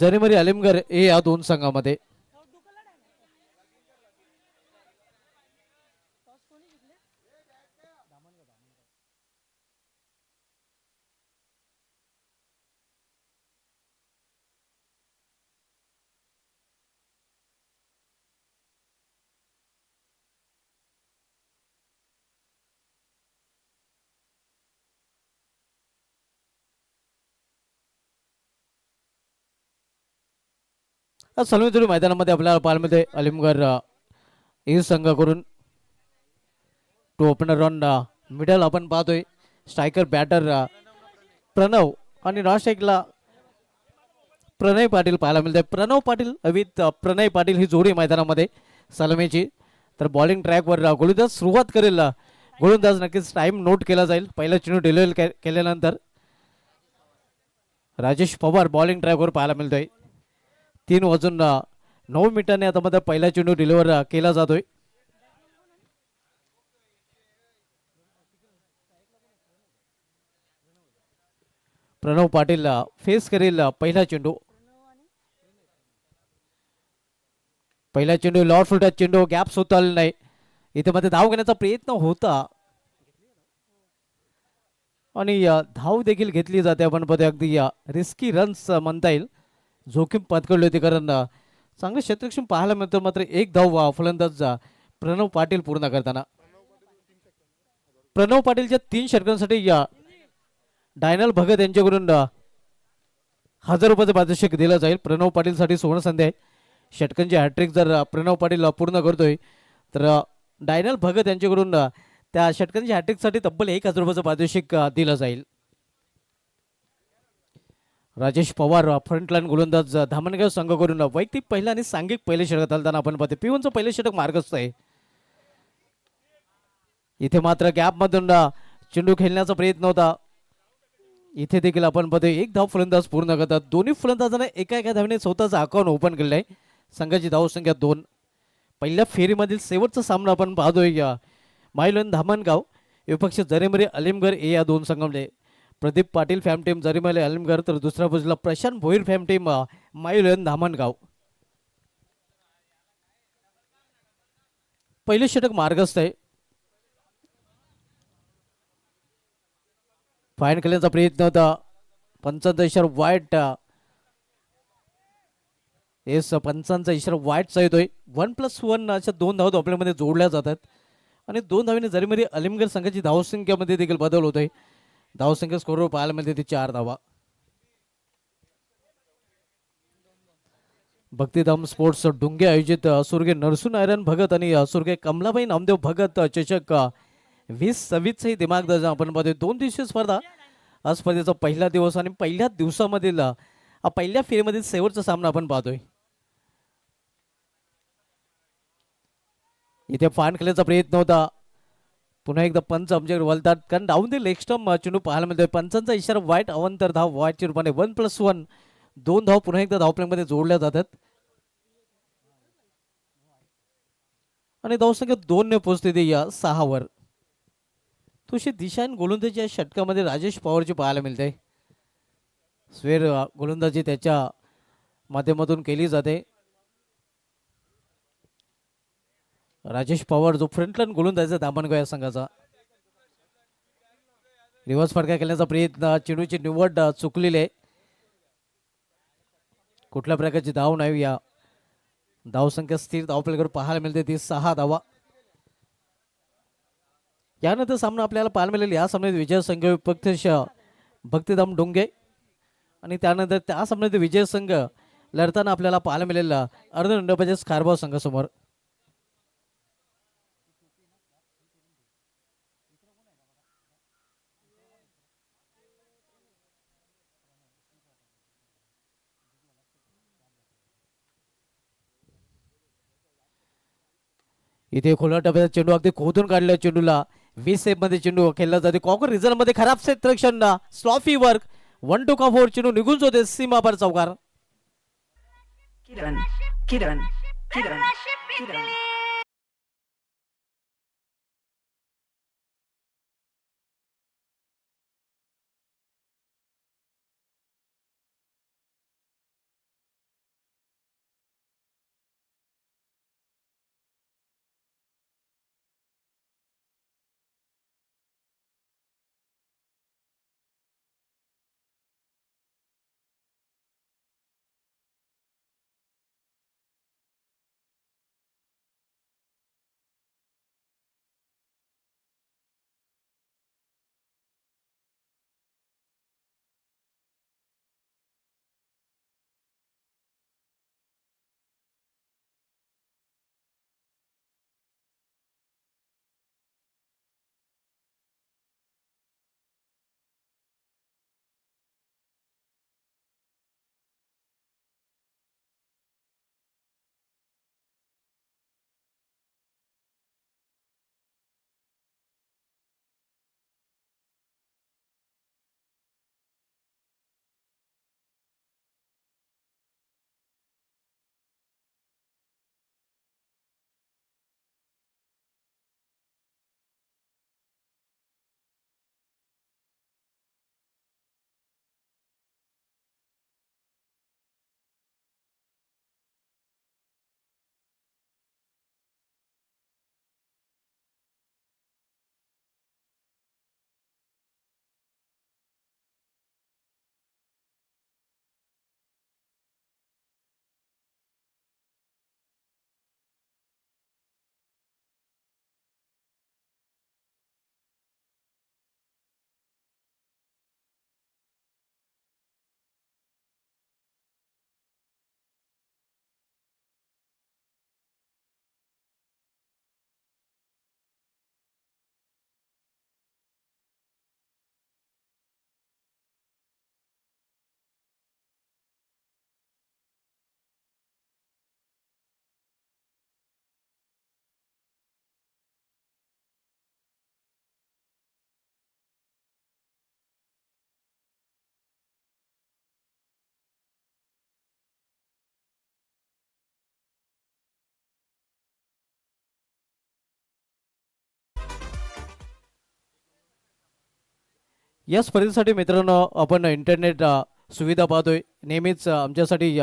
जरीमरी अलिमगर हे या दोन संघामध्ये. सलमीतुरी मैदानामध्ये आपल्याला पाहायला मिळते अलिमगर हे संघाकडून टू ओपनर ऑन मिडल आपण पाहतोय. स्ट्रायकर बॅटर प्रणव आणि नॉट ला प्रणय पाटील पाहायला मिळते. प्रणव पाटील विथ प्रणय पाटील ही जोडी मैदानामध्ये सलमीची. तर बॉलिंग ट्रॅकवर गोलंदाज सुरुवात करेल. गोलंदाज नक्कीच टाइम नोट केला जाईल पहिला चेंडू डिलिव्हरी केल्यानंतर. राजेश पवार बॉलिंग ट्रॅकवर पाहायला मिळतोय. 3 वाजून 9 मिनिटांनी आता मध्ये पहिला चेंडू डिलिव्हर केला जातोय. प्रणव पाटील फेस करेल पहिला चेंडू. पहिला चेंडू लॉर्ड फुलटा चेंडू गॅप सुद्धा आलेला नाही. इथे मध्ये धाव घेण्याचा प्रयत्न होता आणि धाव देखील घेतली जाते. आपण मध्ये अगदी रिस्की रन्स म्हणता येईल जोखीम पत्करली होती कारण चांगले क्षेत्रक्षम पाहायला मिळतं. मात्र एक धाव फलंदाज प्रणव पाटील पूर्ण करताना. प्रणव पाटीलच्या 3 षटकांसाठी डायनल भगत यांच्याकडून 1000 रुपयाचं पारितोषिक दिलं जाईल. प्रणव पाटीलसाठी सुवर्ण संधी आहे. षटकांची हॅट्रिक जर प्रणव पाटील पूर्ण करतोय तर डायनल भगत यांच्याकडून त्या षटकांची हॅट्रिकसाठी तब्बल 1000 रुपयाचं पारितोषिक दिलं जाईल. राजेश पवार फ्रंटलाईन गोलंदाज धामणगाव संघाकडून वैयक्तिक पहिला आणि सांघिक पहिले षटक घालताना आपण पाहतो. P1चं पहिले षटक मार्गस्थ आहे. इथे मात्र गॅपमधून चेंडू खेळण्याचा प्रयत्न होता. इथे देखील आपण पाहतो एक धाव फलंदाज पूर्ण करतात. दोन्ही फलंदाजांना एका एका धावने स्वतःचं अकाउंट ओपन केलं आहे. संघाची धाव संख्या 2. पहिल्या फेरीमधील शेवटचा सामना आपण पाहतोय मायलोन धामणगाव विपक्ष जरीमरी अलिमगर ए या दोन संघामध्ये. प्रदीप पाटील फॅम टीम जरीमरी अलिमगर तर दुसऱ्या बाजूला प्रशांत भोईर फॅम टीम मायलोन धामणगाव. पहिले षटक मार्गस्थ आहे. फाईन केल्याचा प्रयत्न होता. पंचांचा इशारा वाईट. येस पंचांचा इशारा वाईटचा येतोय. 1+1 अशा 2 धावा आपल्यामध्ये जोडल्या जातात आणि 2 धावीने जरीमरी अलिमगर संघाची धावसंख्येमध्ये देखील बदल होतोय. धावसंख्या स्कोरवर पाहायला मिळते ती 4 धावा. भक्तिधाम स्पोर्ट्स डुंगे आयोजित स्वर्गीय नरसूनारायण भगत आणि स्वर्गीय कमलाबाई नामदेव भगत चषक 2026 ही दिमागदार आपण पाहतोय 2 दिवसीय स्पर्धा. आज स्पर्धेचा पहिला दिवस आणि पहिल्या दिवसामधील पहिल्या फेरीमधील शेवटचा सामना आपण पाहतोय. इथे फान केल्याचा प्रयत्न होता. पुन्हा एकदा पंच आमच्याकडे वळतात कारण डाऊन द लेग स्टंप चेंडू पाहायला मिळतोय. पंचांचा इशारा वाईट अवंतर धाव वाईटच्या रूपाने 1+1 2 धाव पुन्हा एकदा धावप्लेमध्ये जोडल्या जातात आणि धावसंख्या 2 ने पोहोचते ती या 6 वर. तुशी दिशान गोलंदाजी या षटकामध्ये राजेश पवारची पाहायला मिळते. स्वेर गोलंदाजी त्याच्या माध्यमातून केली जाते. राजेश पवार जो फ्रंटलाईन गोलंदाज धामणगाव या संघाचा. रिव्हर्स फटका खेळण्याचा प्रयत्न चेंडूची निवड चुकलेली आहे. कुठल्या प्रकारची धाव नाही. या धावसंख्या स्थिर धावपलीकडे पाहायला मिळते ती 6 धावा. यानंतर सामना आपल्याला पाहायला मिळेल. या सामन्यात विजय संघ विपक्ष भक्तिधाम डोंगे आणि त्यानंतर त्या सामन्यात विजय संघ लढताना आपल्याला पाहायला मिळेल अर्धदंडोपाध्याय खारबाव संघासमोर. इथे खोला टप्प्याचा चेंडू अगदी खोदून काढल्या चेंडूला 20 सेफ मध्ये चेंडू खेळला जाते. कॉकर रिझल्ट मध्ये खराब क्षेत्ररक्षण स्लॉफी वर्क 1 2 का 4 चेंडू निघून जाते सीमापार चौकार. किरण किरण किरण किरण या स्पर्धेसाठी मित्रांनो आपण इंटरनेट सुविधा पाहतोय नेहमीच आमच्यासाठी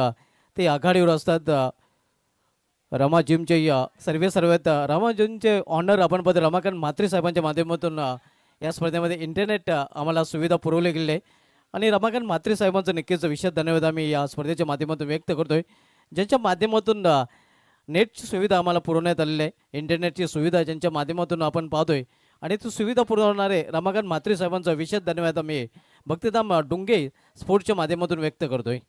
ते आघाडीवर असतात. रमा जिमचे सर्वात रमा जिमचे ऑनर आपण पाहतो रमाकांत म्हात्रे साहेबांच्या माध्यमातून या स्पर्धेमध्ये इंटरनेट आम्हाला सुविधा पुरवली गेली आहे आणि रमाकांत म्हात्रे साहेबांचं नक्कीच विशेष धन्यवाद आम्ही या स्पर्धेच्या माध्यमातून व्यक्त करतोय, ज्यांच्या माध्यमातून नेटची सुविधा आम्हाला पुरवण्यात आलेली आहे. इंटरनेटची सुविधा ज्यांच्या माध्यमातून आपण पाहतोय आणि ती सुविधा पुरवणारे रमाकांत म्हात्रे साहेबांचा विशेष धन्यवाद आम्ही भक्तिधाम डुंगे स्पोर्ट्सच्या माध्यमातून व्यक्त करतोय.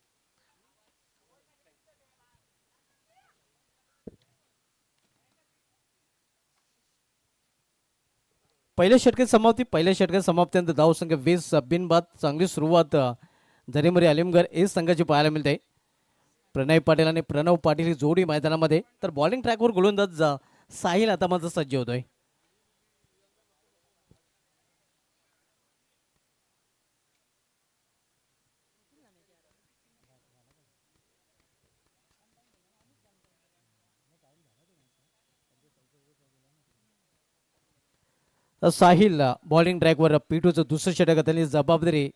पहिल्या षटकात समाप्तीनंतर धावसंख्या 20 बिनबाद चांगली सुरुवात झरीमरी आलिमगड एस संघाची पाहायला मिळते. प्रणय पाटील आणि प्रणव पाटील ही जोडी मैदानामध्ये, तर बॉलिंग ट्रॅकवर गोलंदाज साहिल आता मात्र सज्ज होतोय. साहिल बॉलिंग ट्रॅकवर पिटूचं दुसरं षटक त्यांनी जबाबदारी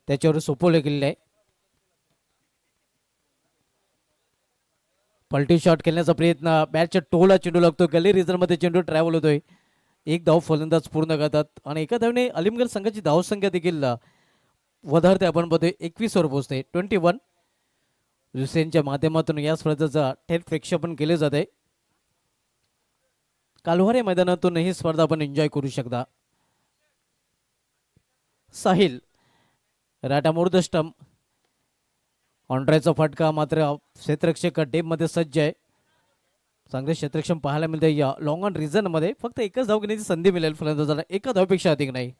त्याच्यावर सोपवले गेलेली आहे. पलटी शॉट खेळण्याचा प्रयत्न, बॅटच्या टोला चेंडू लागतो, गली रिझनमध्ये चेंडू ट्रॅव्हल होतोय. एक धाव फलंदाज पूर्ण करतात आणि एका धावने अलिमगड संघाची धावसंख्या देखील वधारते. आपण बघतोय 21 वर पोहोचते. 21 हुसेनच्या माध्यमातून या स्पर्धेचा थेट प्रक्षेपण केले जाते. कालवारे मैदानातून ही स्पर्धा आपण एन्जॉय करू शकता. साहिल राटामोर्द स्टंप, ऑनड्रायचा फटका, मात्र क्षेत्ररक्षक डेपमध्ये सज्ज आहे. चांगले क्षेत्ररक्षण पाहायला मिळते या लॉंग ऑन रिझन मध्ये. फक्त एकच धाव घेण्याची संधी मिळेल फलंदाजाला, एका धावपेक्षा अधिक नाही.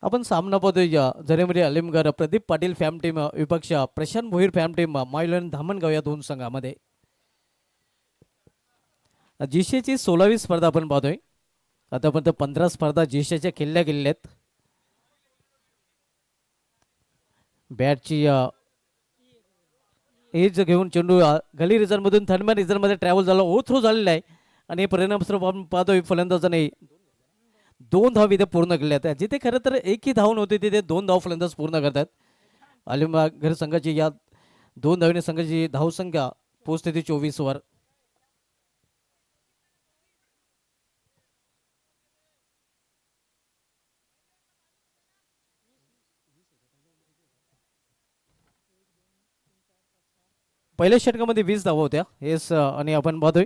आपण सामना पाहतोय या झरेमरी अलिमगड प्रदीप पाटील फॅम टीम विपक्ष प्रशांत भोईर फॅम टीम मायलन धामणगाव या दोन संघामध्ये. जीशेची 16वी स्पर्धा आपण पाहतोय. आतापर्यंत 15 स्पर्धा जीशेच्या खेळल्या गेलेल्या आहेत. बॅटची एज घेऊन चेंडू गली रिझन मधून थर्डमॅन रिझन मध्ये ट्रॅव्हल झाला, ओ थ्रो झालेला आहे आणि परिणामस्वरूप आपण पाहतोय फलंदाजाने 2 धाव इथे पूर्ण केल्या आहेत. जिथे खरं तर एकही धाव नव्हती तिथे 2 धाव फलंदाज पूर्ण करतात. अलिमगड संघाची या 2 धावीने संघाची धावसंख्या पोहोचते ती 24 वर. पहिल्या षटकामध्ये 20 धावा होत्या हेच आणि आपण पाहतोय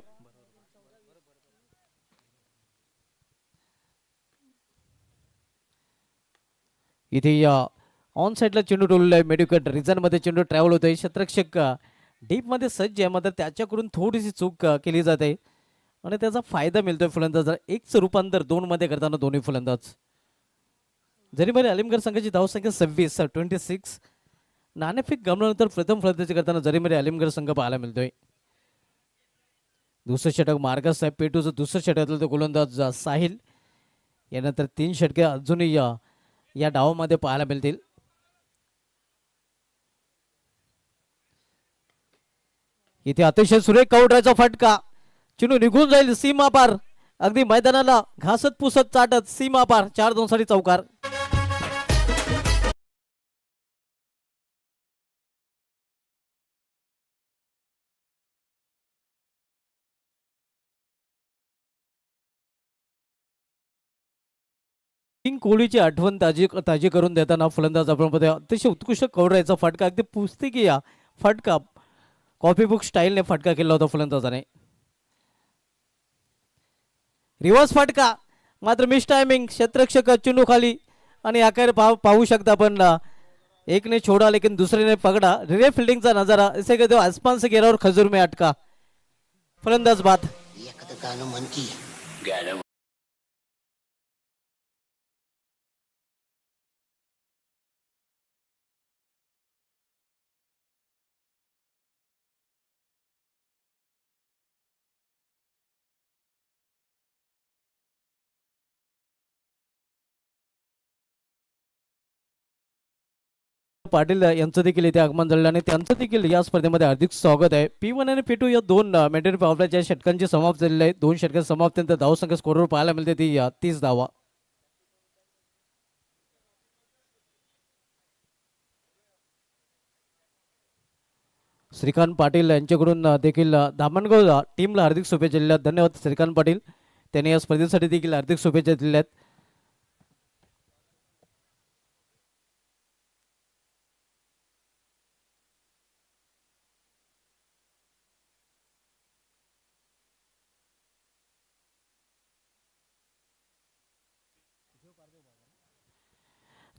इथे या ऑन साईडला चेंडू टोललेला आहे. मेडिकट रिझन मध्ये चेंडू ट्रॅव्हल होतोय. क्षेत्ररक्षक डीप मध्ये सज्ज आहे, मात्र त्याच्याकडून थोडीशी चूक केली जाते आणि त्याचा फायदा मिळतोय फलंदाजाला. 1चं रूपांतर 2 मध्ये करताना दोन्ही फलंदाज. जरी बरे अलिमगड संघाची धावसंख्या 26 नाणेफेक गमल्यानंतर प्रथम फलंदाजी करताना जरीमध्ये अलिमगड संघ पाहायला मिळतोय. दुसरं षटक मार्गस साहेब पेटूचं दुसरं षटकातलं तो गोलंदाज साहिल. यानंतर 3 षटके अजूनही या डावामध्ये पाहायला मिळतील. इथे अतिशय सुरेख काउंटरचा फटका, चेंडू निघून जाईल सीमा पार, अगदी मैदानाला घासत पुसत चाटत सीमा पार. 4-2 साठी चौकार. किंग कोहलीची आठवण ताजी करून देताना फलंदाज आपण अतिशय उत्कृष्ट कवरायचा फटका, अगदी पुस्तकी या फटका कॉपी बुक स्टाईलने फटका केला होता फलंदाजाने. रिव्हर्स फटका, मात्र मिस टायमिंग, क्षेत्ररक्षक चेंडू खाली आणि आकार पाहू शकता आपण. एक ने छोड़ा लेकिन दूसरे ने पकड़ा. रिले फील्डिंग चा नजारा, इसे कहते हो आसमान से गिरा और खजूर में अटका. फलंदाज बाद. पाटील यांचं देखील इथे आगमन झालेलं आणि त्यांचं देखील या स्पर्धेमध्ये हार्दिक स्वागत आहे. P1 आणि P2 या 2 मेंटेन पावलाच्या षटकांची समाप्त झालेली आहे. 2 षटकांच्या समाप्तीनंतर धावसंख्या स्कोरवर पाहायला मिळते ती 30 धावा. श्रीकांत पाटील यांच्याकडून देखील धामणगाव टीमला हार्दिक शुभेच्छा दिल्यात. धन्यवाद श्रीकांत पाटील, त्यांनी या स्पर्धेसाठी देखील हार्दिक शुभेच्छा दिल्यात.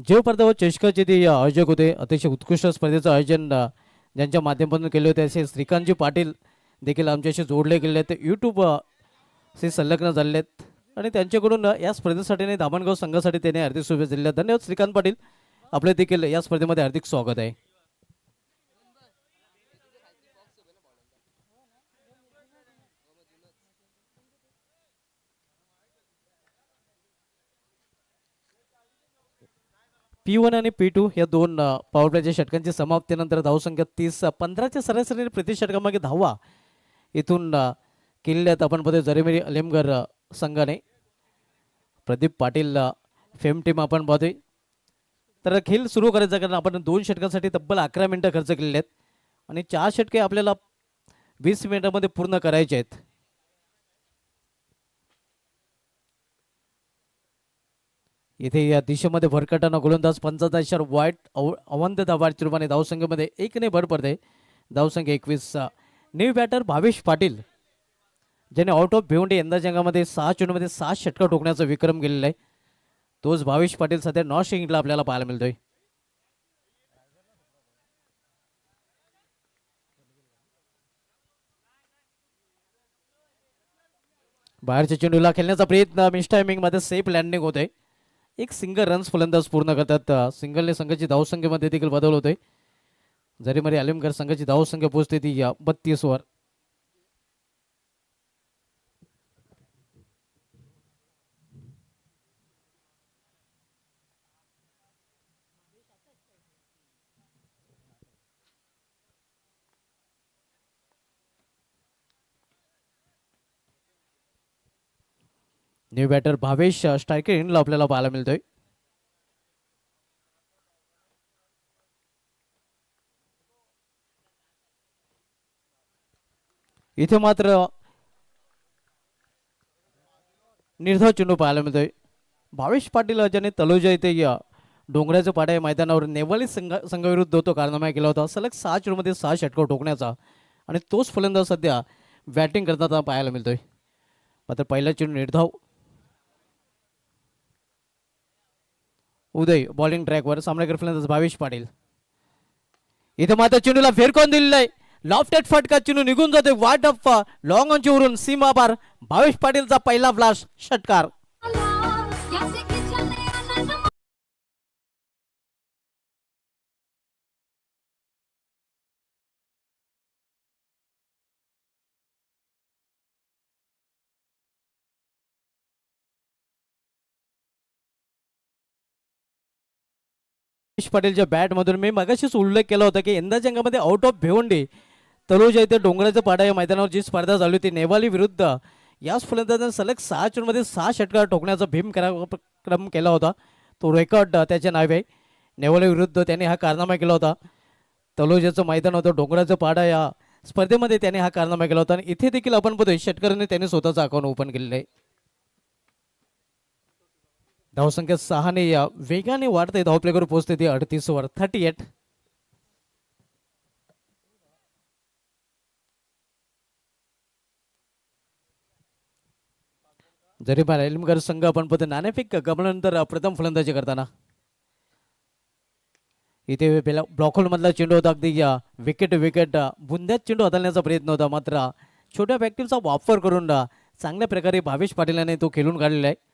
जेव पारदेव चषकाचे ते आयोजक होते. अतिशय उत्कृष्ट स्पर्धेचं आयोजन ज्यांच्या माध्यमातून केले होते असे श्रीकांतजी पाटील देखील आमच्याशी जोडले गेले आहेत. यूट्यूब से संलग्न झाले आहेत आणि त्यांच्याकडून या स्पर्धेसाठी आणि धामणगाव संघासाठी त्यांनी हार्दिक शुभेच्छा दिल्या. धन्यवाद श्रीकांत पाटील, आपले देखील या स्पर्धेमध्ये हार्दिक स्वागत आहे. P1 आणि P2 या दोन पॉवर प्लेच्या षटकांची समाप्तीनंतर धावसंख्या 30-15च्या सरासरीने प्रति षटकामागे धावा इथून केलेल्यात आपण पदे जरीमेरी अलिमगर संघाने. प्रदीप पाटील फेम टीम आपण पाहतोय. तर खेळ सुरू करायचा कारण आपण 2 षटकांसाठी तब्बल 11 मिनिटं खर्च केलेले आहेत आणि 4 षटके आपल्याला 20 मिनिटांमध्ये पूर्ण करायचे आहेत. इथे या दिशेमध्ये भरकटाना गोलंदाज 55 वाईट अवंत धावाच्या रूपाने धावसंख्येमध्ये 1ने भर पडते. धावसंख्या 21. न्यू बॅटर भावेश पाटील ज्याने आउट ऑफ भिवंडी यंदा जंगामध्ये 6 चेंडूमध्ये 6 षटका ठोकण्याचा विक्रम केलेला आहे. तोच भावेश पाटील सध्या नॉर्थ इंग्लंडला आपल्याला पाहायला मिळतोय. बाहेरच्या चेंडूला खेळण्याचा प्रयत्न मिस टायमिंग मध्ये सेफ लँडिंग होते. एक सिंगल रन्स फलंदाज पूर्ण करतात. सिंगलने संघाची धावसंख्येमध्ये देखील बदल होतोय. जरीमरी आलिमगर संघाची धावसंख्या पोहोचते ती 32 वर. न्यू बॅटर भावेश स्ट्रायकर इनला आपल्याला पाहायला मिळतोय. इथे मात्र निर्धाव चेंडू पाहायला मिळतोय. भावेश पाटील ज्याने तलोजा इथे डोंगराच्या पाड्या या मैदानावर नेवाली संघाविरुद्ध तो कारनामा केला होता. सलग 6 चेंडूमध्ये 6 षटकार ठोकण्याचा आणि तोच फलंदाज सध्या बॅटिंग करताना पाहायला मिळतोय. मात्र पहिला चेंडू निर्धाव. उदय बॉलिंग ट्रॅकवर, सामनावीर फलंदाज भावेश पाटील. इथे मात्र चेंडूला फेरकॉन दिलेला आहे. लॉफ्टेड फटका, चेंडू निघून जातोय वाट ऑफ लॉंग ऑनची वरून सीमा पार. भावेश पाटीलचा पहिला फ्लाश षटकार. पाटीलच्या बॅट मधून मी मगाशीच उल्लेख केला होता की यंदाच्या अंगामध्ये आउट ऑफ भिवंडी तलोजा इथे डोंगराच्या पाडा या मैदानावर जी स्पर्धा झाली होती नेवाली विरुद्ध, याच फलंदाजाने सलग 6 चेंडूमध्ये 6 षटकार ठोकण्याचा भीमक्रम केला होता. तो रेकॉर्ड त्याच्या नावे आहे. नेवाली विरुद्ध त्याने हा कारनामा केला होता. तलोजाचं मैदान होतं, डोंगराचं पाडा या स्पर्धेमध्ये त्याने हा कारनामा केला होता आणि इथे देखील आपण बघतोय षटकाराने त्याने स्वतःचं अकाउंट ओपन केलेलं आहे. धावसंख्या 6ने वेगाने वाढते. धावप्लेकर पोहोचते ती 38 वर 38. जरी अलिमगर संघ आपण पद नाणेफेक गमल्यानंतर प्रथम फलंदाजी करताना इथे ब्लॉक होल मधला चेंडू होता. अगदी विकेट बुंद्यात चेंडू हाताळण्याचा प्रयत्न होता. मात्र छोट्या बॅक्टिव्हचा वापर करून चांगल्या प्रकारे भावेश पाटीलाने तो खेळून काढलेला आहे.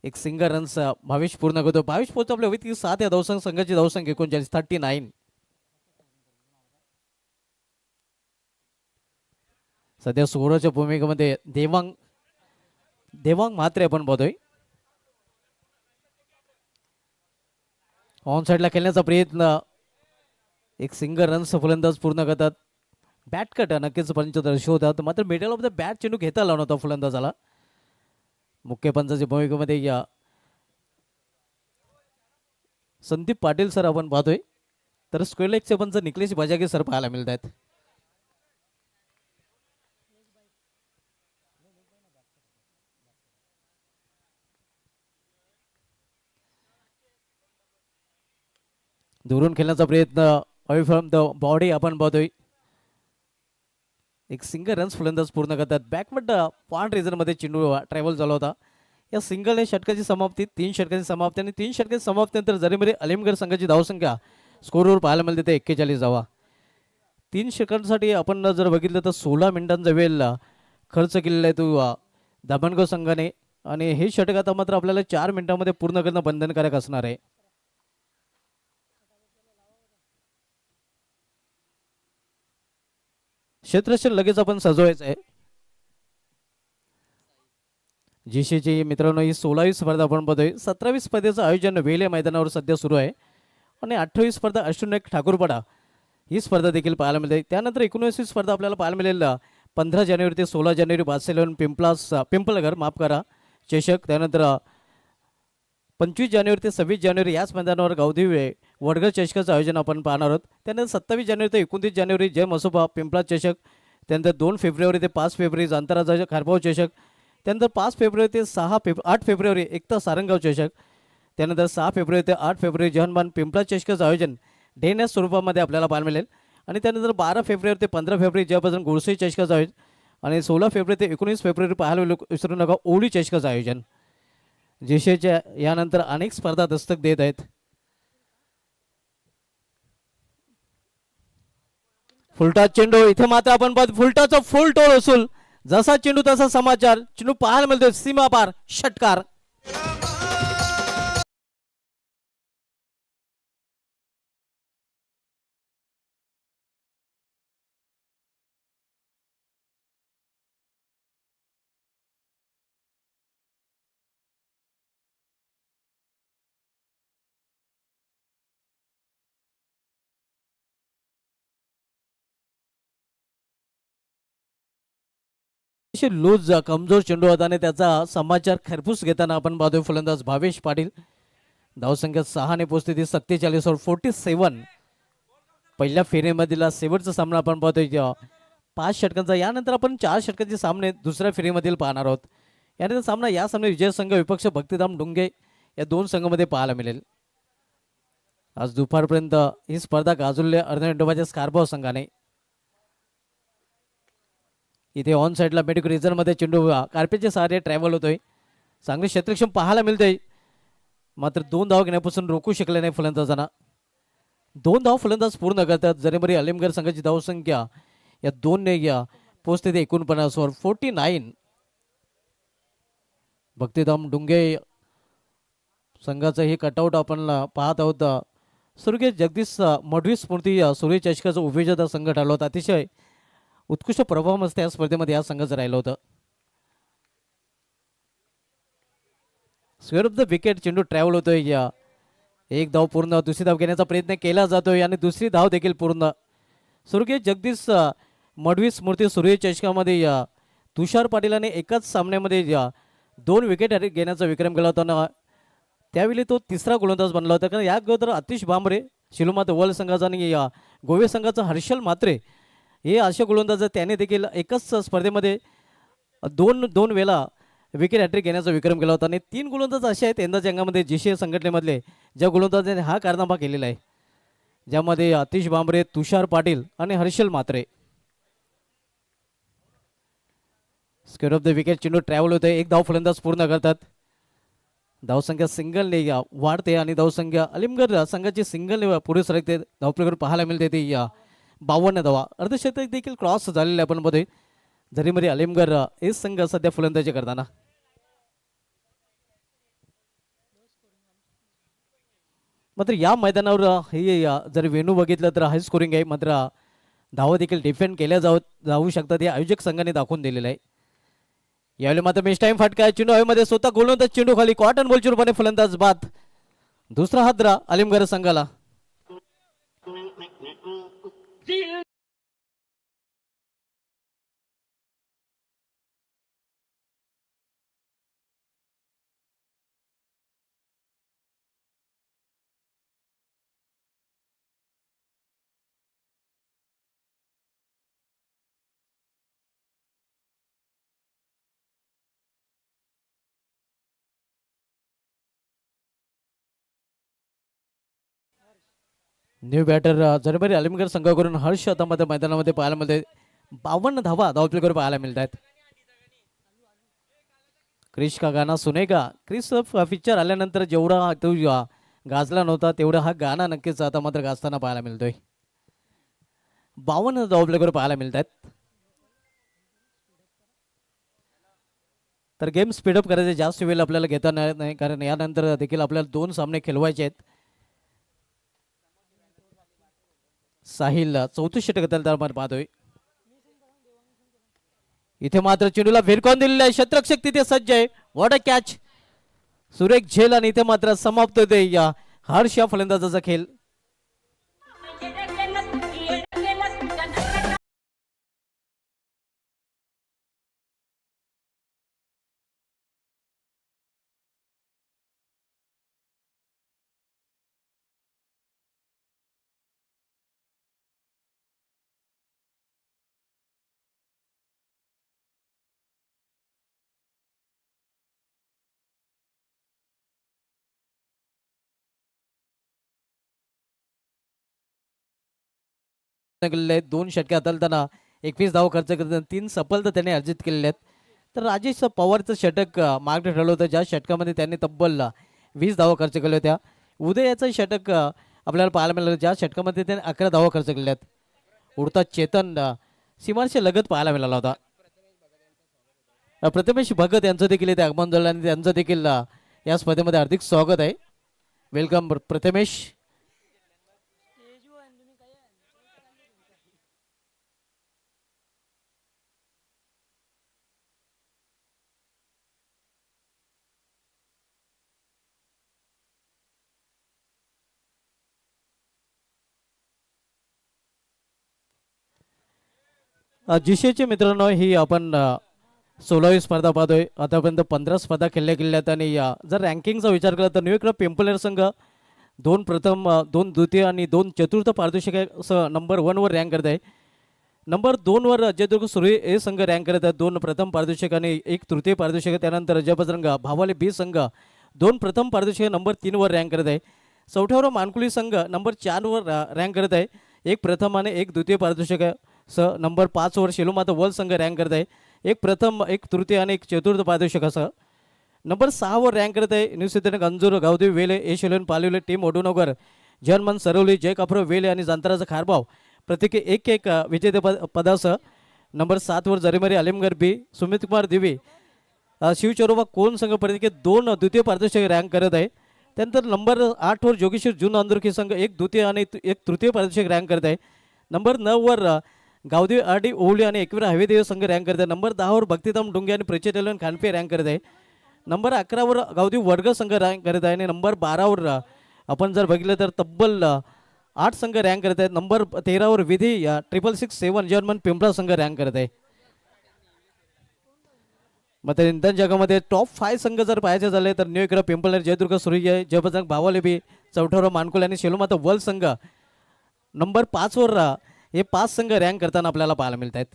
एक सिंगल रन्स भावेश पूर्ण करतो. भावेश पोहोचतो आपल्या वैयक्तिक 7 या संघाची धावसंख्या 39 39. सध्या सोराच्या भूमिकेमध्ये देवांग मात्रे आपण बघतोय. ऑन साइडला खेळण्याचा प्रयत्न, एक सिंगल रन्स फलंदाज पूर्ण करतात. बॅट कट नक्कीच पंचदर्शी होतात. मात्र मिडल ऑफ द बॅट चेंडू घेता लावून होता फलंदाजाला. मुख्य पंचाच्या भूमिकेमध्ये संदीप पाटील सर आपण पाहतोय. तर स्क्वेअर लेगचे पंच निकलेश बजागे सर पाहायला मिळत आहेत. दुरून खेळण्याचा प्रयत्न अवे फ्रॉम द बॉडी आपण पाहतोय. एक सिंगल रन्स फलंदाज पूर्ण करतात. बॅकवर्ड पॉइंट रिझनमध्ये चेंडू ट्रॅव्हल झाला होता. या सिंगल षटकाची समाप्ती 3 षटकाची समाप्ती आणि 3 षटकाची समाप्तीनंतर जरीमरी अलीमगड संघाची धावसंख्या स्कोरवर पाहायला मिळते ते 41 धावा. 3 षटकांसाठी आपण जर बघितलं तर 16 मिनिटांचा वेळ खर्च केलेला आहे तो धामणगाव संघाने आणि हे षटक आता मात्र आपल्याला 4 मिनिटांमध्ये पूर्ण करणं बंधनकारक असणार आहे. क्षेत्ररक्षण लगेच आपण सजवायचं आहे. जीशीची मित्रांनो ही 16वी स्पर्धा आपण बघतोय. 17वी स्पर्धेचं आयोजन वेले मैदानावर सध्या सुरू आहे आणि 28वी स्पर्धा अष्टनायक ठाकूरपाडा ही स्पर्धा देखील पाहायला मिळते. त्यानंतर 19वी स्पर्धा आपल्याला पाहायला मिळेल 15 जानेवारी ते 16 जानेवारी बार्सिलोना पिंपलघर माफ करा चषक. त्यानंतर 25 जानेवारी ते 26 जानेवारी याच मैदानावर गावदेवी वडगर चषकाचं आयोजन आपण पाहणार आहोत. त्यानंतर 27 जानेवारी ते 29 जानेवारी जय मसोबा पिंपळा चषक. त्यानंतर 2 फेब्रुवारी ते 5 फेब्रुवारी आंतरराष्ट्रीय खारबाव चषक. त्यानंतर 5 फेब्रुवारी ते 8 फेब्रुवारी एकता सारंगाव चषक. त्यानंतर 6 फेब्रुवारी ते 8 फेब्रुवारी जहानबान पिंपळा चषकाचं आयोजन डेन्या स्वरूपामध्ये आपल्याला पाहायला मिळेल. आणि त्यानंतर 12 फेब्रुवारी ते 15 फेब्रुवारी जयपासून गोडसे चषकाचं आयोजन आणि 16 फेब्रुवारी ते 19 फेब्रुवारी पाहायला विसरू नका ओळी चषकाचं आयोजन. जेशेच्या यानंतर अनेक स्पर्धा दस्तक देत आहेत. फुलटा चेंडू इथे मात्र आपण पाहतो फुलटाचा फुल टोल असूल जसा चेंडू तसा समाचार. चेंडू पाहायला मिळतो सीमा पार षटकार. लूज कमजोर चेंडू होता आणि त्याचा समाचार खरपूस घेताना आपण पाहतोय फलंदाज भावेश पाटील. धावसंख्या 6 ने पोहोचते ती 47 वर 47. पहिल्या फेरीमधील शेवटचा सामना आपण पाहतोय 5 षटकांचा. यानंतर आपण 4 षटकांचे सामने दुसऱ्या फेरीमधील पाहणार आहोत. यानंतर सामना या सामने विजय संघ विपक्ष भक्तिधाम डुंगे या 2 संघांमध्ये पाहायला मिळेल. आज दुपारपर्यंत ही स्पर्धा गाजवली अर्धमेंडोबाच्या स्कारबाव संघाने. इथे ऑन साईडला मेडिकल रिझनमध्ये चेंडू कार्पेटच्या सहारे ट्रॅव्हल होतोय. चांगले क्षेत्रक्षम पाहायला मिळतंय मात्र 2 धाव घेण्यापासून रोखू शकले नाही फलंदाजांना. 2 धाव फलंदाज पूर्ण करतात. जरीमरी अलीमगड संघाची धावसंख्या या 2 ने पोहोचते ते 49 वर 49. भक्तिधाम डुंगे संघाचं हे कटआउट आपण पाहत आहोत. स्वर्गीय जगदीश मडवी स्मृती सूर्य चषकाचा उपविजेता संघ ठरला होता. अतिशय उत्कृष्ट परफॉर्मन्स त्या स्पर्धेमध्ये या संघाचं राहिलं होतं. स्क्वेअर ऑफ द विकेट चेंडू ट्रॅव्हल होतोय. एक धाव पूर्ण. दुसरी धाव घेण्याचा प्रयत्न केला जातोय आणि दुसरी धाव देखील पूर्ण. स्वर्गीय जगदीश मडवी स्मृती सूर्य चषकामध्ये तुषार पाटीलाने एकाच सामन्यामध्ये 2 विकेट घेण्याचा विक्रम केला होता. त्यावेळी तो तिसरा गोलंदाज बनला होता. कारण या अगोदर आतिश भांबरे शिलोमात वर्ल्ड संघाचा आणि गोवे संघाचा हर्षल म्हात्रे हे असे गोलंदाज त्याने देखील एकाच स्पर्धेमध्ये दोन वेळा विकेट हॅट्रिक घेण्याचा विक्रम केला होता. आणि 3 गोलंदाज असे आहेत यंदाच्या अंगामध्ये जीसीए संघटनेमधले ज्या गोलंदाजाने हा कारनामा केलेला आहे, ज्यामध्ये आतिश भांबरे, तुषार पाटील आणि Harshal Mhatre. Square of the wicket चेंडू ट्रॅव्हल होते. एक धाव फलंदाज पूर्ण करतात. धावसंख्या सिंगलने वाढते आणि धावसंख्या अलीमगड संघाची सिंगलने पुढे सरकते. धावप्रकार पाहायला मिळते ती 52 धावा. अर्धशतक देखील क्रॉस झालेले आपण मध्ये. जरीमरी अलीमगड हे संघ सध्या फलंदाजी करताना मात्र या मैदानावर हे जर वेणू बघितलं तर हाय स्कोरिंग आहे. मात्र धावा देखील डिफेंड केल्या जाऊ शकतात हे आयोजक संघाने दाखवून दिलेलं आहे. यावेळी मात्र मिस टाइम फटका. चेंडू हवेमध्ये स्वतः गोलंदाज चेंडू खाली कॉटन बॉलचूरपणे फलंदाज बाद. दुसरा हादरा अलीमगड संघाला. न्यू बॅटर जनवरी अलिमगड संघाकडून हर्ष आता मध्ये मैदानामध्ये पाहायला मिळते. 52 धावा धावपलीकडे पाहायला मिळत आहेत. क्रिश का गाना सुनेगा. क्रिस पिक्चर आल्यानंतर जेवढा तो गाजला नव्हता तेवढा हा गाणं नक्कीच आता मात्र गाजताना पाहायला मिळतोय. 52 धावपलीकडे पाहायला मिळत आहेत. तर गेम स्पीडअप करायचे जास्त वेळ आपल्याला घेता येणार नाही, कारण यानंतर देखील आपल्याला 2 सामने खेळवायचे आहेत. साहिल चौथं षटक तर आपण पाहतोय. इथे मात्र चेंडूला भिरकावून दिलेला आहे. शत्रक्षक तिथे सज्ज आहे. What a catch. सुरेख झेल आणि इथे मात्र समाप्त होते या हर्ष या फलंदाजाचा खेळ. दोन षटके हाताळताना 21 धाव खर्च करताना 3 सफलता त्यांनी अर्जित केलेल्या आहेत. तर राजेश पवारचं षटक मार्ग ठरलं होतं, ज्या षटकामध्ये त्यांनी तब्बल 20 धावा खर्च केल्या होत्या. उदयाचं षटक आपल्याला पाहायला मिळालं, ज्या षटकामध्ये त्याने 11 धावा खर्च केल्या आहेत. उडता चेतन सीमांच्या लगत पाहायला मिळाला होता. प्रथमेश भगत यांचं देखील इथे आगमन झालं आणि त्यांचं देखील या स्पर्धेमध्ये हार्दिक स्वागत आहे. वेलकम प्रथमेश. जिशेचे मित्रांनो, ही आपण 16वी स्पर्धा पाहतोय. आतापर्यंत 15 स्पर्धा खेळल्या गेल्यात आणि जर रँकिंगचा विचार केला तर न्यूयॉर्क पिंपलेर संघ 2 प्रथम, 2 द्वितीय आणि 2 चतुर्थ पारितोषिक नंबर 1 वर रँक करत आहे. नंबर 2 वर जयदुर्ग सुरई ए संघ रँक करत आहे, 2 प्रथम पारितोषिक आणि 1 तृतीय पारितोषिक. त्यानंतर जयबजरंग भावाले बी संघ 2 प्रथम पारितोषिक नंबर 3 वर रँक करत आहे. चौथ्यावर मानकुली संघ नंबर 4 वर रँक करत आहे, 1 प्रथम आणि 1 द्वितीय पारितोषिक सह. नंबर 5 वर शेलूमाता वर्ल्ड संघ रँक करत आहे, 1 प्रथम, 1 तृतीय आणि 1 चतुर्थ पारितोषिक असं. नंबर 6 वर रँक करत आहे न्यूसिद्धन गंजूर गावदेव वेले ए शेलन पालिवले टीम ओडूनगर जर्मन सरवली जय कापरो वेले आणि जांताराचा खारभाव प्रत्येकी 1-1 विजेतेपद पदासह. नंबर 7 वर जरीमरी अलिमगड बी सुमित कुमार दिवी शिवचरोबा कोण संघ प्रत्येकी 2 द्वितीय पारितोषिक रँक करत आहे. त्यानंतर नंबर 8 वर जोगेश्वर जून अंदुरकी संघ 1 द्वितीय आणि 1 तृतीय पारितोषिक रँक करत आहे. नंबर 9 वर गावदेव आरडी ओवली आणि एकवीर हवेदेव संघ रँक करत आहे. नंबर 10 वर भक्तिधाम डोंगे आणि प्रचेत खानपे रँक करत आहे. नंबर 11 वर गावदेव वडग संघ रँक करत आहे आणि नंबर 12 वर आपण जर बघितलं तर तब्बल 8 संघ रँक करत आहेत. नंबर 13 वर विधी 6667 जर्मन पिंपळा संघ रँक करत आहे. मग इंधन जगामध्ये टॉप 5 संघ जर पाहायचे झाले तर न्यू इकडे पिंपळनेर जयदुर्ग सुरई जयबजरंग भावाले बी चौथ्यावर मानकुल आणि शेलूमाता वर्ल्ड संघ नंबर 5 वर हे 5 संघ रँक करताना आपल्याला पाहायला मिळत आहेत.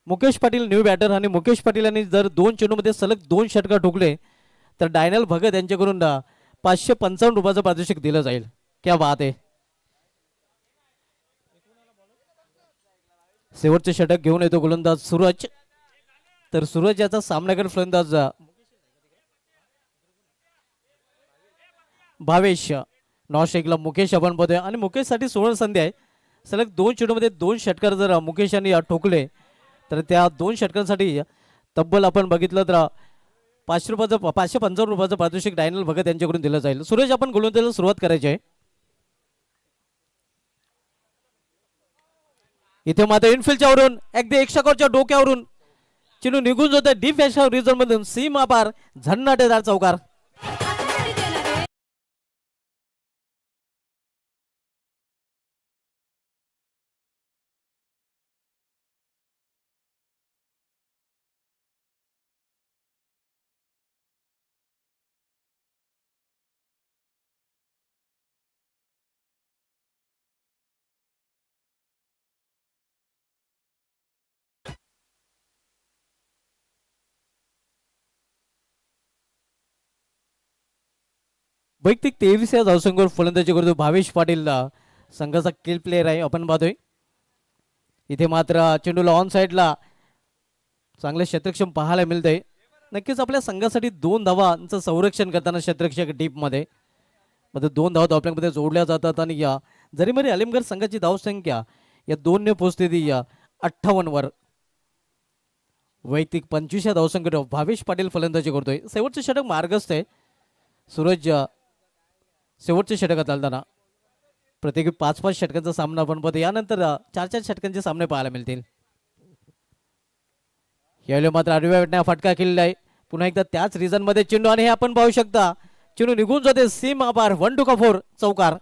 मुकेश पाटील न्यू बॅटर आणि मुकेश पाटील यांनी जर 2 चेंडूमध्ये सलग 2 षटका ठोकले तर डायनल भगत यांच्याकडून 555 रुपयाचं पारितोषिक दिलं जाईल. क्या बात आहे. शेवटचे षटक घेऊन येतो गोलंदाज सूरज. तर सूरज याचा सामनाकर फलंदाज भावेश नॉस्ट्रेकला मुकेश आपण बघतोय आणि मुकेशसाठी सुवर्ण संधी आहे. सलग 2 चेंडूमध्ये 2 षटकार जर मुकेश यांनी ठोकले तर त्या 2 षटकांसाठी तब्बल आपण बघितलं तर 555 रुपयाचं पारितोषिक डायनल भगत यांच्याकडून दिलं जाईल. सूरज आपण गोलंदाजीला सुरुवात करायची आहे. इथे मात्र इनफिल्डच्या वरून अगदी एकशाकोरच्या डोक्यावरून चेंडू निघून जातो डीप फॅशा रिझन मधून सीमा पार झन्नाटेदार चौकार. वैयक्तिक 23 या धावसंख्येवर फलंदाजी करतो भावेश पाटील संघाचा किल प्लेयर आहे आपण पाहतोय. इथे मात्र चेंडूला ऑन साईडला चांगले क्षेत्रक्षम पाहायला मिळतंय. नक्कीच आपल्या संघासाठी 2 धावांचं संरक्षण करताना क्षेत्ररक्षक डीपमध्ये मध्ये 2 धावा धावप्यांमध्ये जोडल्या जातात आणि या जरीमरी अलीमगड संघाची धावसंख्या या 2ने पोहोचते ती या 58 वर. वैयक्तिक 25 या धावसंख्येवर भावेश पाटील फलंदाजी करतोय. शेवटचे षटक मार्गस्थ आहे. सूरज शेवटचे षटक चालताना प्रत्येकी 5-5 षटकांचा सामना आपण पाहतो. यानंतर 4-4 षटकांचे सामने पाहायला मिळतील. यावेळी मात्र आडव्या वेटण्या फटका केलेला आहे. पुन्हा एकदा त्याच रिझन मध्ये चेंडू आणि हे आपण पाहू शकता चेंडू निघून जाते सीमा पार 1-4 चौकार.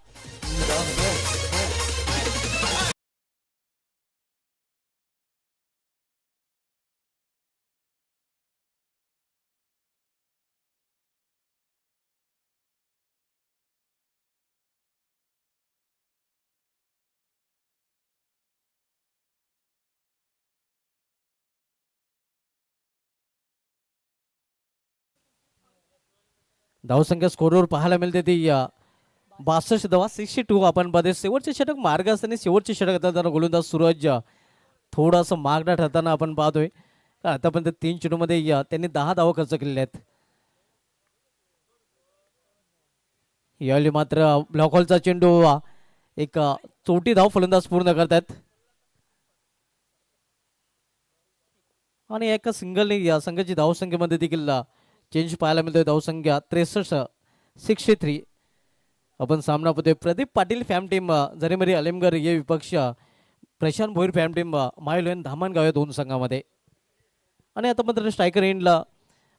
धावसंख्या स्कोरवर पाहायला मिळते ती 62 धावा 62 आपण पाहते. शेवटचे षटक मार्ग असताना शेवटचे षटक करताना गोलंदाज सूरज थोडासा मागणा ठरताना आपण पाहतोय. आतापर्यंत 3 चेंडूमध्ये त्यांनी 10 धावा खर्च केलेल्या आहेत. यावेळी मात्र ब्लॉक हॉलचा चेंडू एक चौटी धाव फलंदाज पूर्ण करतात आणि एका सिंगलने या संघाची धावसंख्येमध्ये देखील चेंज पाहायला मिळतोय. धावसंख्या 63 आपण सामना पाहतोय. प्रदीप पाटील फॅम टीम जरीमरी अलीमगड ये विपक्ष प्रशांत भोईर फॅम टीम मायलोन धामणगाव या 2 संघामध्ये. आणि आता मात्र स्ट्रायकर एंडला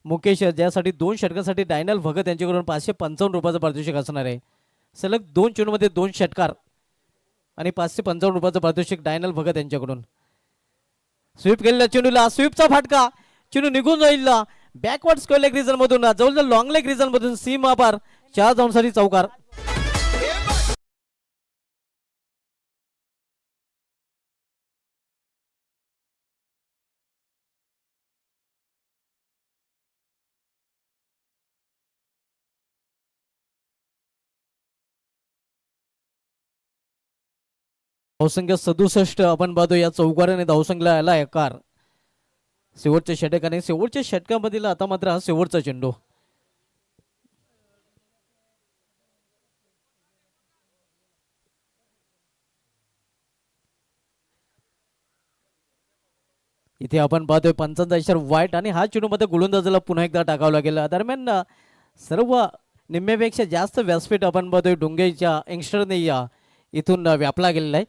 मुकेश ज्यासाठी 2 षटकांसाठी डायनल भगत यांच्याकडून 555 रुपयाचं पारितोषिक असणार आहे. सलग 2 चेंडूमध्ये 2 षटकार आणि 555 रुपयाचं पारितोषिक डायनल भगत यांच्याकडून. स्वीप केलेल्या चेंडूला स्वीपचा फाटका चेंडू निघून जाईल बॅकवर्ड स्क्वेअर लेग रिजन मधून जवळजवळ लॉंग लेग रिजन मधून सीमा पार 4 धावांसाठी चौकार. धावसंख्या 67 आपण पाहतो. या चौकाराने धावसंख्येला आला आकार. शेवटच्या षटकाने शेवटच्या षटकामधील आता मात्र हा शेवटचा चेंडू. इथे आपण पाहतोय 55 वाईट आणि हा चेंडू मध्ये गोलंदाजाला पुन्हा एकदा टाकावं लागेल. दरम्यान सर्व निम्म्यापेक्षा जास्त व्यासपीठ आपण पाहतोय डोंगेच्या यंगस्टरने इथून व्यापला गेलेला आहे.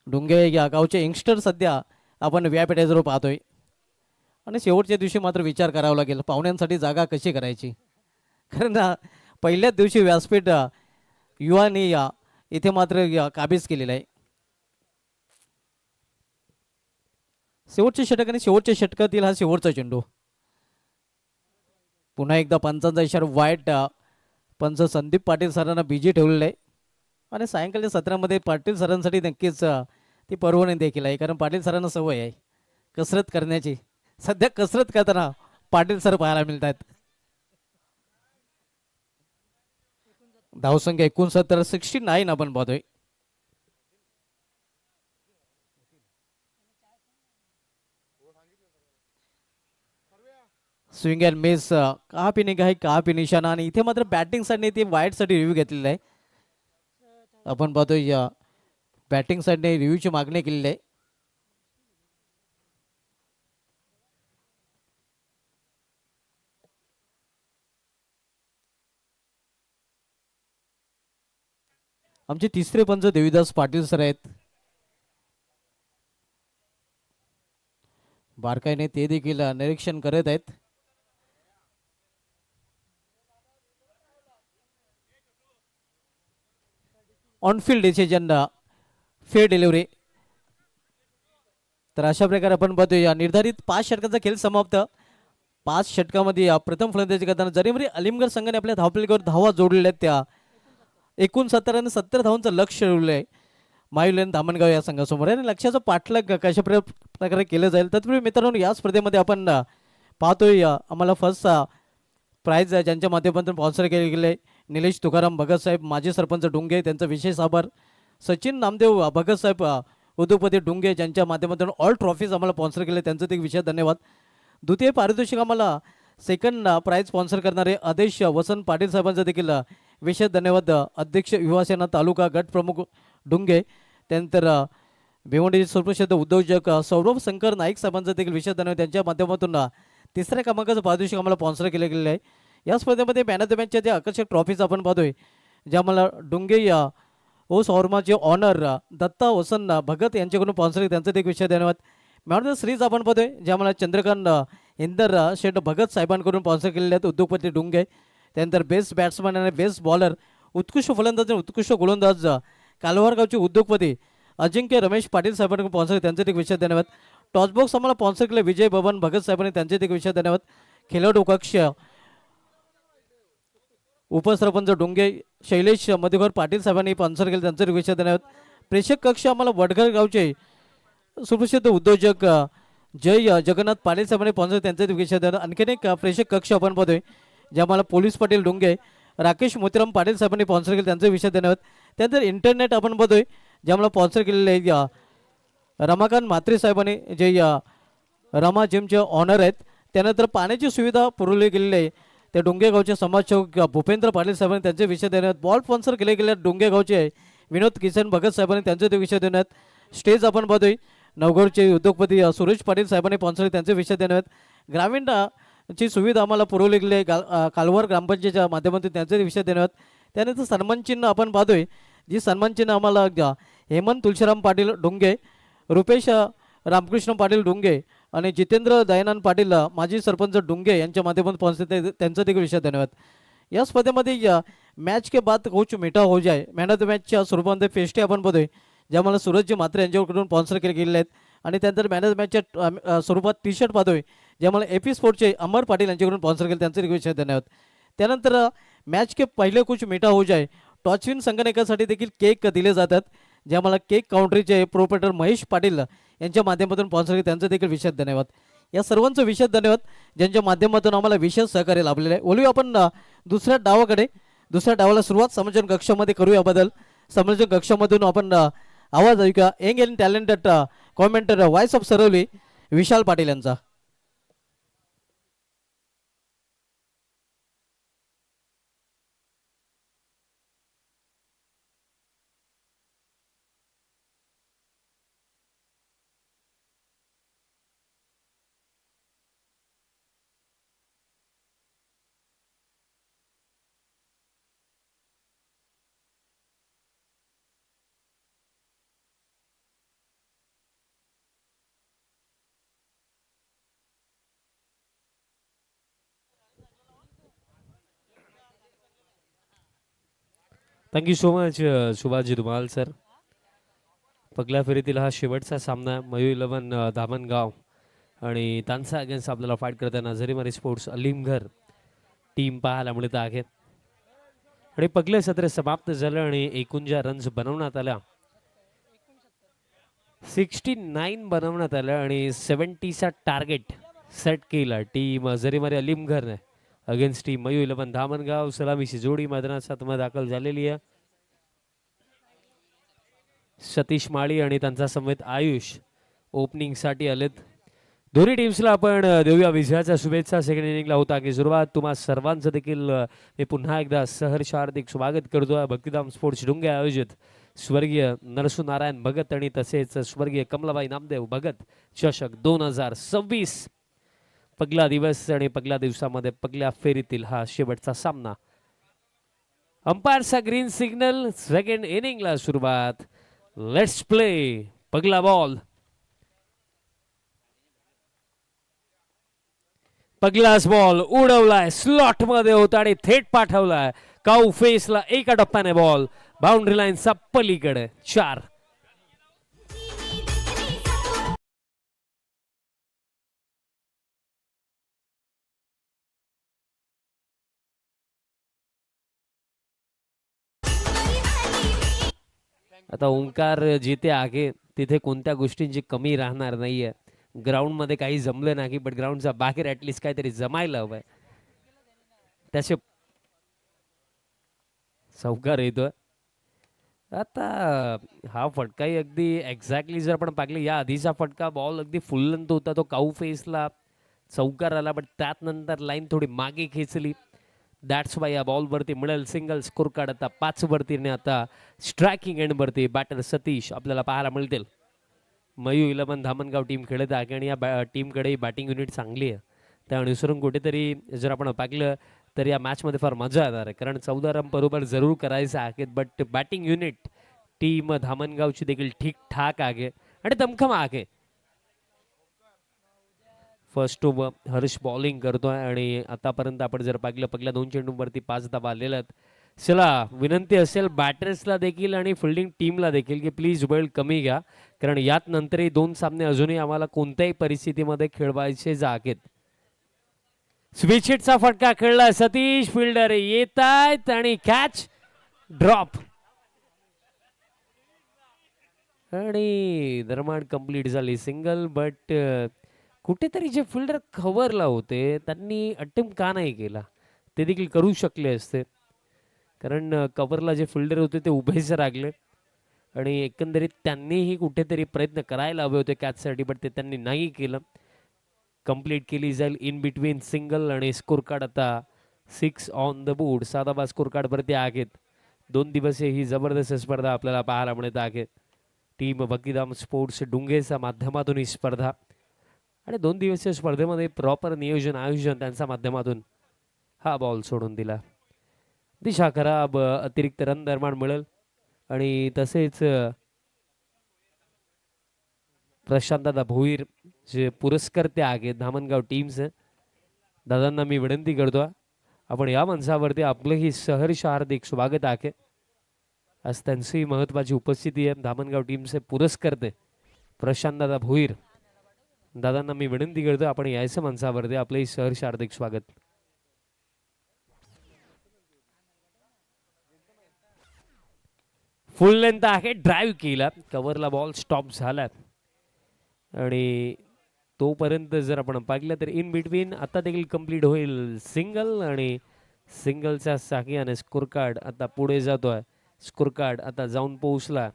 डोंगे या गावचे यंगस्टर सध्या आपण व्यापीठाजवळ पाहतोय आणि शेवटच्या दिवशी मात्र विचार करावा लागेल पाहुण्यांसाठी जागा कशी करायची. कारण पहिल्याच दिवशी व्यासपीठ युवानी इथे मात्र काबीज केलेलं आहे. शेवटचे षटक आणि शेवटच्या षटकातील हा शेवटचा चेंडू. पुन्हा एकदा 55 वाईट पंच संदीप पाटील सरांना बिजी ठेवलेलं आहे आणि सायंकाळच्या सत्रामध्ये पाटील सरांसाठी नक्कीच ती पर्वणी देखील आहे. कारण पाटील सरांना सवय आहे कसरत करण्याची. सध्या कसरत करताना पाटील सर पाहायला मिळतात. धावसंख्या 69 आपण पाहतोय. स्विंग अँड मिस कहा पे निघा कहा पे निशाणा. आणि इथे मात्र बॅटिंग साठी ते वाईट साठी रिव्ह्यू घेतलेला आहे. आपण पाहतोय बॅटिंग साठी रिव्ह्यूची मागणी केलेली आहे. आमचे तिसरे पंच देवीदास पाटील सर आहेत. बारकाईने ते देखील निरीक्षण करत आहेत. On-field decision fair delivery. तर अशा प्रकारे आपण पाहतो या निर्धारित 5 षटकांचा खेळ समाप्त. 5 षटकामध्ये प्रथम फलंदाजी करताना जरीमरी अलीमगड संघाने आपल्या धावफलकावर धावा जोडलेल्या आहेत. त्या 69 आणि 70 धावांचं लक्ष ठेवलं आहे मायुलेन धामणगाव या संघासमोर. आणि लक्षाचं पाठलाग कशा प्रकारे केलं जाईल तत्पूर्वी मित्रांनो या स्पर्धेमध्ये आपण पाहतोय आम्हाला फर्स्ट प्राइज ज्यांच्या माध्यमातून स्पॉन्सर केले गेले निलेश तुकाराम भगतसाहेब माजी सरपंच डुंगे त्यांचा विशेष आभार. सचिन नामदेव भगतसाहेब उद्योगपती डुंगे ज्यांच्या माध्यमातून ऑल ट्रॉफीज आम्हाला स्पॉन्सर केले त्यांचं ते विशेष धन्यवाद. द्वितीय पारितोषिक आम्हाला सेकंड प्राइज स्पॉन्सर करणारे आदेश वसंत पाटील साहेबांचा देखील विशेष धन्यवाद. अध्यक्ष युवासेना तालुका गट प्रमुख डुंगे, त्यानंतर भिवंडी सुप्रसिद्ध उद्योजक सौरभ शंकर नाईक साहेबांचा देखील विशेष धन्यवाद. त्यांच्या माध्यमातून तिसऱ्या क्रमांकाचं पारितोषिक आम्हाला स्पॉन्सर केले गेलेलं आहे. या स्पर्धेमध्ये मॅन ऑफ द मॅचच्या ज्या आकर्षक ट्रॉफीज आपण पाहतोय ज्या मला डुंगे ओ सौरमाचे ऑनर दत्ता वसंत भगत यांच्याकडून स्पॉन्सर त्यांचं देखील विशेष धन्यवाद. मॅन ऑफ द सिरीज आपण पाहतोय ज्या मला चंद्रकांत इंदर शेठ भगत साहेबांकडून स्पॉन्सर केलेले आहेत उद्योगपती डुंगे. त्यानंतर बेस्ट बॅट्समॅन आणि बेस्ट बॉलर उत्कृष्ट फलंदाज आणि उत्कृष्ट गोलंदाज कालवारगावचे उद्योगपती अजिंक्य रमेश पाटील साहेबांकडून स्पॉन्सर त्यांचे देखील विशेष धन्यवाद. टॉसबॉक्स आम्हाला स्पॉन्सर केले विजय बबन भगत साहेबांनी त्यांचे देखील विशेष धन्यवाद. खेळाडू कक्ष उपसरपंच डुंगे शैलेश मधुकर पाटील साहेबांनी स्पॉन्सर केले त्यांचे विशेष धन्यवाद. प्रेक्षक कक्ष आम्हाला वडघर गावचे सुप्रसिद्ध उद्योजक जय जगन्नाथ पाटील साहेबांनी स्पॉन्सर त्यांचे विशेष धन्यवाद. आणखीन एक प्रेक्षक कक्ष आपण पाहतोय जे आम्हाला पोलीस पाटील डुंगे राकेश मोतीराम पाटील साहेबांनी स्पॉन्सर केले त्यांचे विशेष धन्यवाद. त्यानंतर इंटरनेट आपण पाहतोय जे आम्हाला स्पॉन्सर केलेले आहे रमाकांत म्हात्रे साहेबांनी जे रमा जिमचे ऑनर आहेत. त्यानंतर पाण्याची सुविधा पुरवली गेलेली आहे ते डोंगेगावचे समाजसेवक भूपेंद्र पाटील साहेबांनी त्यांचे विषय देण्यात. बॉल स्पॉन्सर केले गेले डोंगेगावचे विनोद किसन भगत साहेबांनी त्यांचे ते विषय देण्यात. स्टेज आपण पाहतोय नवगडचे उद्योगपती सुरेश पाटील साहेबांनी स्पॉन्सर त्यांचे विषय देण्यात. ग्रामीण ची सुविधा आम्हाला पुरवली गेली आहे कालवार ग्रामपंचायतीच्या माध्यमातून त्यांचे विषय देण्यात. त्यानंतर सन्मान चिन्ह आपण पाहतोय जी सन्मान चिन्ह आम्हाला हेमंत तुळशीराम पाटील डोंगे, रुपेश रामकृष्ण पाटील डोंगे आणि जितेंद्र दयानंद पाटील माजी सरपंच डोंगे यांच्या माध्यमातून स्पॉन्सर त्यांचा देखील विषय धन्यवाद. या स्पर्धेमध्ये मॅच के बाद कोच मिठा हो जाए मॅन ऑफ द मॅचच्या स्वरूपामध्ये फेस्टे आपण बघतोय ज्यामुळे सूरजजी मात्रे यांच्याकडून स्पॉन्सर केले गेलेले आहेत. आणि त्यानंतर मॅन ऑफ द मॅचच्या स्वरूपात टी शर्ट पाहतोय ज्यामुळे एपी स्पोर्टचे अमर पाटील यांच्याकडून स्पॉन्सर केले त्यांचे विषय धन्यवाद. त्यानंतर मॅच के पहिले कोच मिठा हो जाए टॉचविन संगणकासाठी देखील केक दिले जातात जे आम्हाला केक काउंट्रीचे प्रोप्रायटर महेश पाटील यांच्या माध्यमातून स्पॉन्सर केले त्यांचं देखील विशेष धन्यवाद. या सर्वांचं विशेष धन्यवाद ज्यांच्या माध्यमातून आम्हाला विशेष सहकार्य लाभलेलं आहे. बोलूया आपण दुसऱ्या डावाकडे. दुसऱ्या डावाला सुरुवात संयोजन कक्षामध्ये करूया. बदल संयोजन कक्षामधून आपण आवाज ऐकूया young and talented commentator voice of Sarvali Vishal Patil यांचा. Thank you so much Subhashji Dhumal sir. पहिल्या फेरीतील हा शेवटचा सामना मयू 11 धामणगाव आणि तानसा अगेन्स्ट आपल्याला फाईट करताना झरीमारी स्पोर्ट्स अलीमघर टीम पाहायला मिळत आहे. आणि पगले सत्र समाप्त झालं आणि 51 रन्स बनवण्यात आल्या. 69 बनवण्यात आलं आणि 70चा टार्गेट सेट केला team Zarimari Alimghar against team Mayu 11 Dhamangaon. सलामीची जोडी मैदानात सातमा दाखल झालेली आहे. सतीश माळी आणि त्यांचा समेत आयुष ओपनिंग साठी आलेत. दोन्ही टीम्सला आपण देऊया विजयाच्या शुभेच्छा. सेकंड इनिंगला होता की सुरुवात. तुम्हा सर्वांचं देखील मी पुन्हा एकदा सहर्ष हार्दिक स्वागत करतो. भक्तिधाम स्पोर्ट्स डुंगे आयोजित स्वर्गीय नरसुनारायण भगत आणि तसेच स्वर्गीय कमलाबाई नामदेव भगत चषक 2026 पहिला दिवस आणि पहिल्या दिवसामध्ये पहिल्या फेरीतील हा शेवटचा सामना. अंपायरचा ग्रीन सिग्नल. सेकंड इनिंगला सुरुवात. Let's play. पहिला बॉल. पहिलाच बॉल उडवलाय स्लॉट मध्ये होता आणि थेट पाठवलाय काऊ फेसला. एका टप्प्याने बॉल बाउंड्री लाईनचा पलीकडे. 4. आता ओंकार जिथे आहे तिथे कोणत्या गोष्टींची कमी राहणार नाहीये. ग्राउंड मध्ये काही जमलं नाही बट ग्राउंडच्या बाहेर ऍटलीस्ट काहीतरी जमायला हवंय. त्याचे चौकार येतोय. आता हा फटकाही अगदी एक्झॅक्टली जर आपण पाहिलं या आधीचा फटका बॉल अगदी फुल लेंथ होता, तो काऊ फेसला चौकार आला, बट त्यात नंतर लाईन थोडी मागे खेचली. दॅट्स वाय या बॉलवरती मिळेल सिंगल. स्कोर कार्ड आता 5 वरती आणि आता स्ट्रायकिंग एंडवरती बॅटर सतीश आपल्याला पाहायला मिळतील. मयू 11 धामणगाव टीम खेळत आहे आणि या टीमकडे बॅटिंग युनिट चांगली आहे. त्या अनुसरून कुठेतरी जर आपण पाहिलं तर या मॅचमध्ये फार मजा येणार आहे, कारण 14 रन बरोबर जरूर करायचं आहे, बट बॅटिंग युनिट टीम धामणगावची देखील ठीकठाक आहे आणि दमखम आहे. फर्स्ट ओव्हर हर्ष बॉलिंग करतोय आणि आतापर्यंत आपण जर पाहिलं पहिल्या 2 चेंडूंवरती 5 धावा आलेल्या आहेत. चला विनंती असेल बॅटर्सला देखील आणि फिल्डिंग टीमला देखील की प्लीज वेळ कमी घ्या, कारण यात नंतरही 2 सामने अजूनही आम्हाला कोणत्याही परिस्थितीमध्ये खेळवायचे आहेत. स्विच हिटचा फटका खेळला सतीश, फिल्डर येत आहेत आणि कॅच ड्रॉप आणि दरम्यान कंप्लीट झाली सिंगल. बट कुठेतरी जे फिल्डर कव्हरला होते त्यांनी अटेम्प्ट का नाही केला, ते देखील करू शकले असते, कारण कव्हरला जे फिल्डर होते ते उभेच रागले आणि एकंदरीत त्यांनीही कुठेतरी प्रयत्न करायला हवे होते कॅचसाठी, बट ते त्यांनी नाही केलं. कंप्लीट केली जाईल इन बिटवीन सिंगल आणि स्कोर कार्ड आता 6 ऑन द बोर्ड. 7 धावा स्कोर कार्डवरती आहेत. 2 दिवसीय ही जबरदस्त स्पर्धा आपल्याला पाहायला मिळत आहे. टीम भक्तिधाम स्पोर्ट्स डुंगेच्या माध्यमातून ही स्पर्धा आणि 2 दिवसीय स्पर्धेमध्ये प्रॉपर नियोजन आयोजन त्यांच्या माध्यमातून हा बॉल सोडून दिला. दिशा खराब, अतिरिक्त रन निर्माण मिळेल आणि तसेच प्रशांतदादा भोईर जे पुरस्कर्ते आहेत धामणगाव टीमचे, दादांना मी विनंती करतो आपण या मंचावरती आपलंही सहर्ष हार्दिक स्वागत आहे. आज त्यांची महत्त्वाची उपस्थिती आहे. धामणगाव टीमचे पुरस्कर्ते प्रशांतदादा भोईर, दादांना मी विनंती करतो आपण यायचं मंचावरती आपलंही सहर्ष हार्दिक स्वागत. फुल लेंथ आहे, ड्राईव्ह केला, कव्हरला बॉल स्टॉप झाला आणि तोपर्यंत जर आपण पाहिलं तर इन बिटवीन आता देखील कंप्लीट होईल सिंगल आणि सिंगलच्या साह्याने स्कोर कार्ड आता पुढे जातोय. स्कोर कार्ड आता जाऊन पोहोचला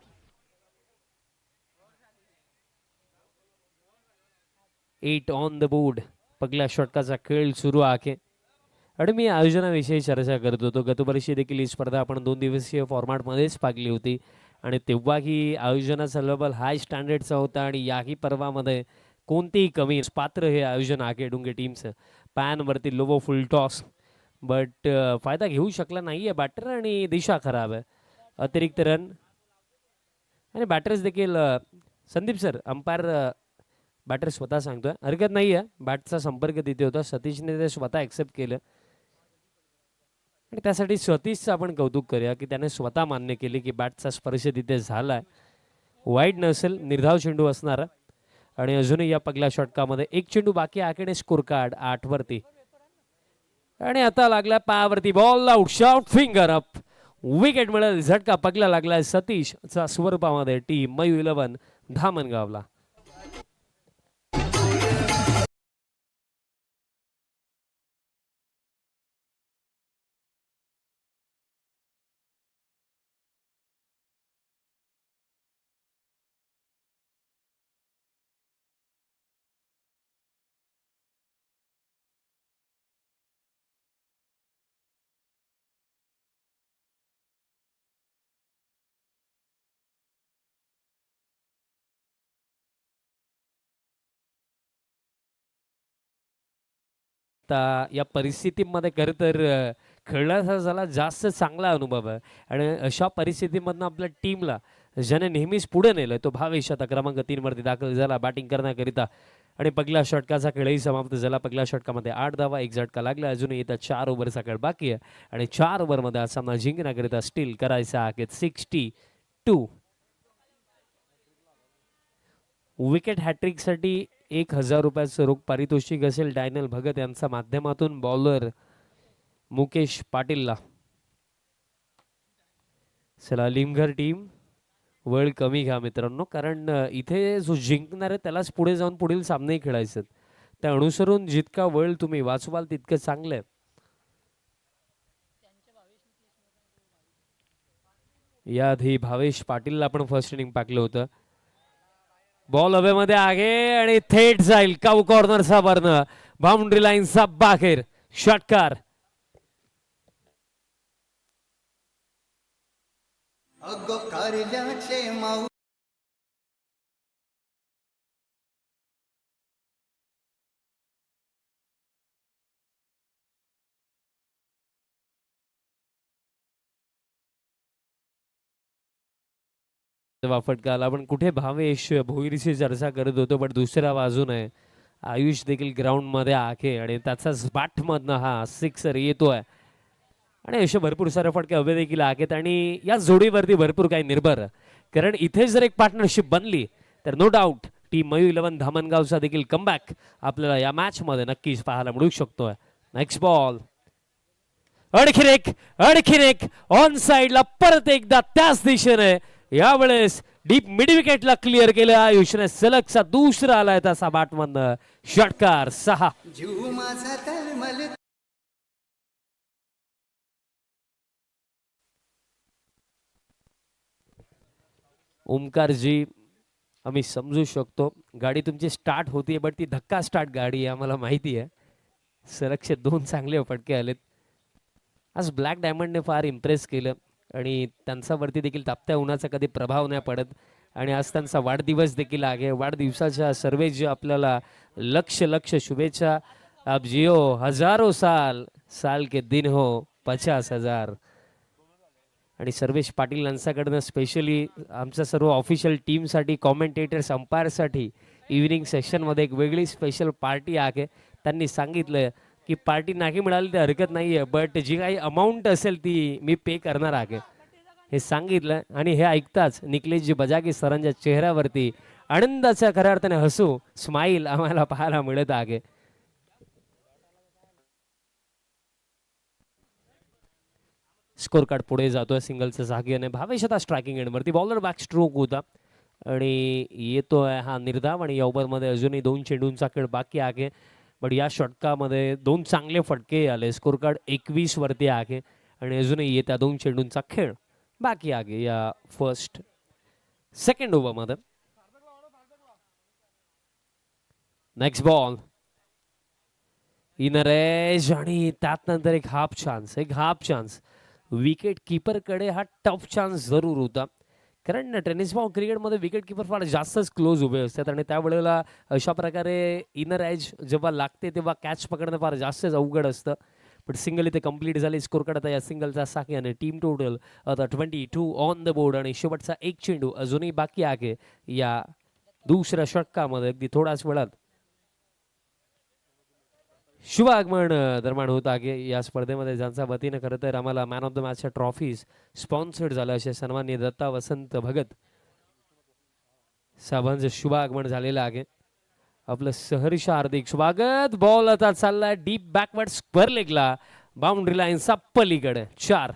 8 ऑन द बोर्ड. पहिल्या षटकाचा खेळ सुरू आहे आणि मी आयोजनाविषयी चर्चा करत होतो. गतवर्षी देखील ही स्पर्धा आपण 2 दिवसीय फॉर्मॅटमध्येच पाहिली होती आणि तेव्हाही आयोजनाचा लेवल हाय स्टँडर्डचा होता आणि याही पर्वामध्ये कोणतीही कमी पात्र हे आयोजन आहे डुंगे टीमचं. पॅनवरती लोवो फुल टॉस, बट फायदा घेऊ शकला नाही आहे बॅटर आणि दिशा खराब आहे. अतिरिक्त रन आणि बॅटर्स देखील संदीप सर अंपायर बॅटर स्वतः सांगतोय हरकत नाही आहे, बॅटचा संपर्क तिथे होता, सतीशने ते स्वतः ॲक्सेप्ट केलं आणि त्यासाठी सतीशचं आपण कौतुक करूया की त्याने स्वतः मान्य केले की बॅटचा स्पर्श तिथे झाला आहे. वाईड नसेल, निर्धाव चेंडू असणार आणि अजूनही या पहिल्या षटकामध्ये 1 चेंडू बाकी आकडे. स्कोर कार्ड 8 वरती आणि आता लागला पायावरती ball, out shot, finger up, wicket मिळेल. झटका पगला लागलाय सतीशचा स्वरूपामध्ये टीम मयू 11 धामणगावला. या परिस्थितीमध्ये खरं तर खेळण्याचा झाला जास्त चांगला अनुभव आहे आणि अशा परिस्थितीमधनं आपल्या टीमला ज्याने नेहमीच पुढे नेलं तो भावेश आता क्रमांक 3 वरती दाखल झाला बॅटिंग करण्याकरिता आणि पहिल्या षटकाचा खेळही समाप्त झाला. पहिल्या षटकामध्ये 8 धावा, 1 झटका लागला. अजून येत्या 4 ओव्हरचा खेळ बाकी आहे आणि 4 ओव्हरमध्ये हा सामना जिंकण्याकरिता स्टील करायचा आहे 62. विकेट हॅट्रिकसाठी 1000 रुपयाचं रोख पारितोषिक असेल डायनल भगत यांच्या माध्यमातून बॉलर मुकेश पाटीलला. चला लिमघर टीम वेळ कमी घ्या मित्रांनो, कारण इथे जो जिंकणार आहे त्यालाच पुढे जाऊन पुढील सामने खेळायचे. त्या अनुसरून जितका वेळ तुम्ही वाचवाल तितकं चांगलं आहे. याआधी भावेश पाटीलला आपण फर्स्ट इनिंग पाकलं होतं. बॉल हवेमध्ये आहे आणि थेट जाईल काऊ कॉर्नरचा वरनं बाउंड्री लाईनचा बाहेर. षटकार. अगो कारल्याचे माऊ फटका आला. पण कुठे भावेश भोईरची चर्चा करत होतो, पण दुसऱ्या बाजूने आयुष देखील ग्राउंड मध्ये आहे आणि त्याचाच बाट मधनं हा सिक्सर येतोय. आणि असे भरपूर सारे फटके हवे देखील आहेत आणि या जोडीवरती भरपूर काही निर्भर, कारण इथे जर एक पार्टनरशिप बनली तर नो डाऊट टीम मयू 11 धामणगावचा देखील कमबॅक आपल्याला या मॅच मध्ये नक्कीच पाहायला मिळू शकतोय. Next ball. आणखीन एक ऑन साइडला परत एकदा त्याच दिशेने, यावेळेस डीप मिड विकेटला क्लिअर केलं आयुषने. सलगचा दुसरा आलाय तसा बॅटमधनं. षटकार. 6. जीव माझा तळमळ ओमकारजी, आम्ही समजू शकतो गाडी तुमची स्टार्ट होतीये, बट ती धक्का स्टार्ट गाडी आहे आम्हाला माहिती आहे. सलगचे 2 चांगले फटके आलेत. आज ब्लॅक डायमंडने फार इम्प्रेस केलं आणि त्यांच्यावरती देखील तापत्या उन्हाचा कधी प्रभाव नाही पडत. आणि आज त्यांचा वाढदिवस देखील आहे. वाढदिवसाच्या सर्व जे आपल्याला लक्ष शुभेच्छा. आप जियो हजारो साल, साल के दिन हो 50,000. आणि सर्वेश पाटील यांच्याकडनं स्पेशली आमच्या सर्व ऑफिशियल टीमसाठी, कॉमेंटेटर्स, अंपायरसाठी इव्हिनिंग सेशनमध्ये एक वेगळी स्पेशल पार्टी आहे. त्यांनी सांगितलं की पार्टी नाही मिळाली तर हरकत नाही आहे, बट जी काही अमाऊंट असेल ती मी पे करणार आहे हे सांगितलं. आणि हे ऐकताच निखिलेशजी बजागे सरांच्या चेहऱ्यावरती आनंदाच्या खऱ्या अर्थाने हसू, स्माईल आम्हाला पाहायला मिळत आहे. स्कोर कार्ड पुढे जातोय सिंगलच्या जागेने. भावेश आता स्ट्रायकिंग एंडवरती. बॉलर बॅक स्ट्रोक होता आणि येतोय हा निर्धाव. आणि या ओव्हरमध्ये अजूनही 2 चेंडूंचा खेळ बाकी आहे, बट या षटकामध्ये 2 चांगले फटके आले. स्कोर कार्ड 21 वरती आहे आणि अजूनही येत्या 2 चेंडूंचा खेळ बाकी आहे या सेकंड ओव्हरमध्ये. Next ball. इनर एज आणि त्यानंतर एक हाफ चान्स. विकेट कीपर कडे हा टफ चान्स जरूर होता, कारण टेनिस बॉल क्रिकेटमध्ये विकेट कीपर फार जास्तच क्लोज उभे असतात आणि त्यावेळेला अशा प्रकारे इनर एज जेव्हा लागते तेव्हा कॅच पकडणं फार जास्तच अवघड असतं. पण सिंगल इथे कंप्लीट झाली. स्कोर कार्ड आता या सिंगलचा साखी आणि टीम टोटल आता 22 ऑन द बोर्ड. आणि शेवटचा एक चेंडू अजूनही बाकी आहे या दुसऱ्या षटकामध्ये. अगदी थोड्याच वेळात शुभ आगमन निर्माण होत आहे या स्पर्धेमध्ये, ज्यांच्या वतीने खरं तर आम्हाला मॅन ऑफ द मॅचच्या ट्रॉफीज स्पॉन्सर्ड झालं असे सन्माननीय दत्ता वसंत भगत साहेबांचं शुभ आगमन झालेलं आहे. आपलं सहर्ष हार्दिक स्वागत. बॉल आता चाललाय डीप बॅकवर्ड स्क्वेअर लेगला, बाउंड्री लाईनचा पलीकडे. 4.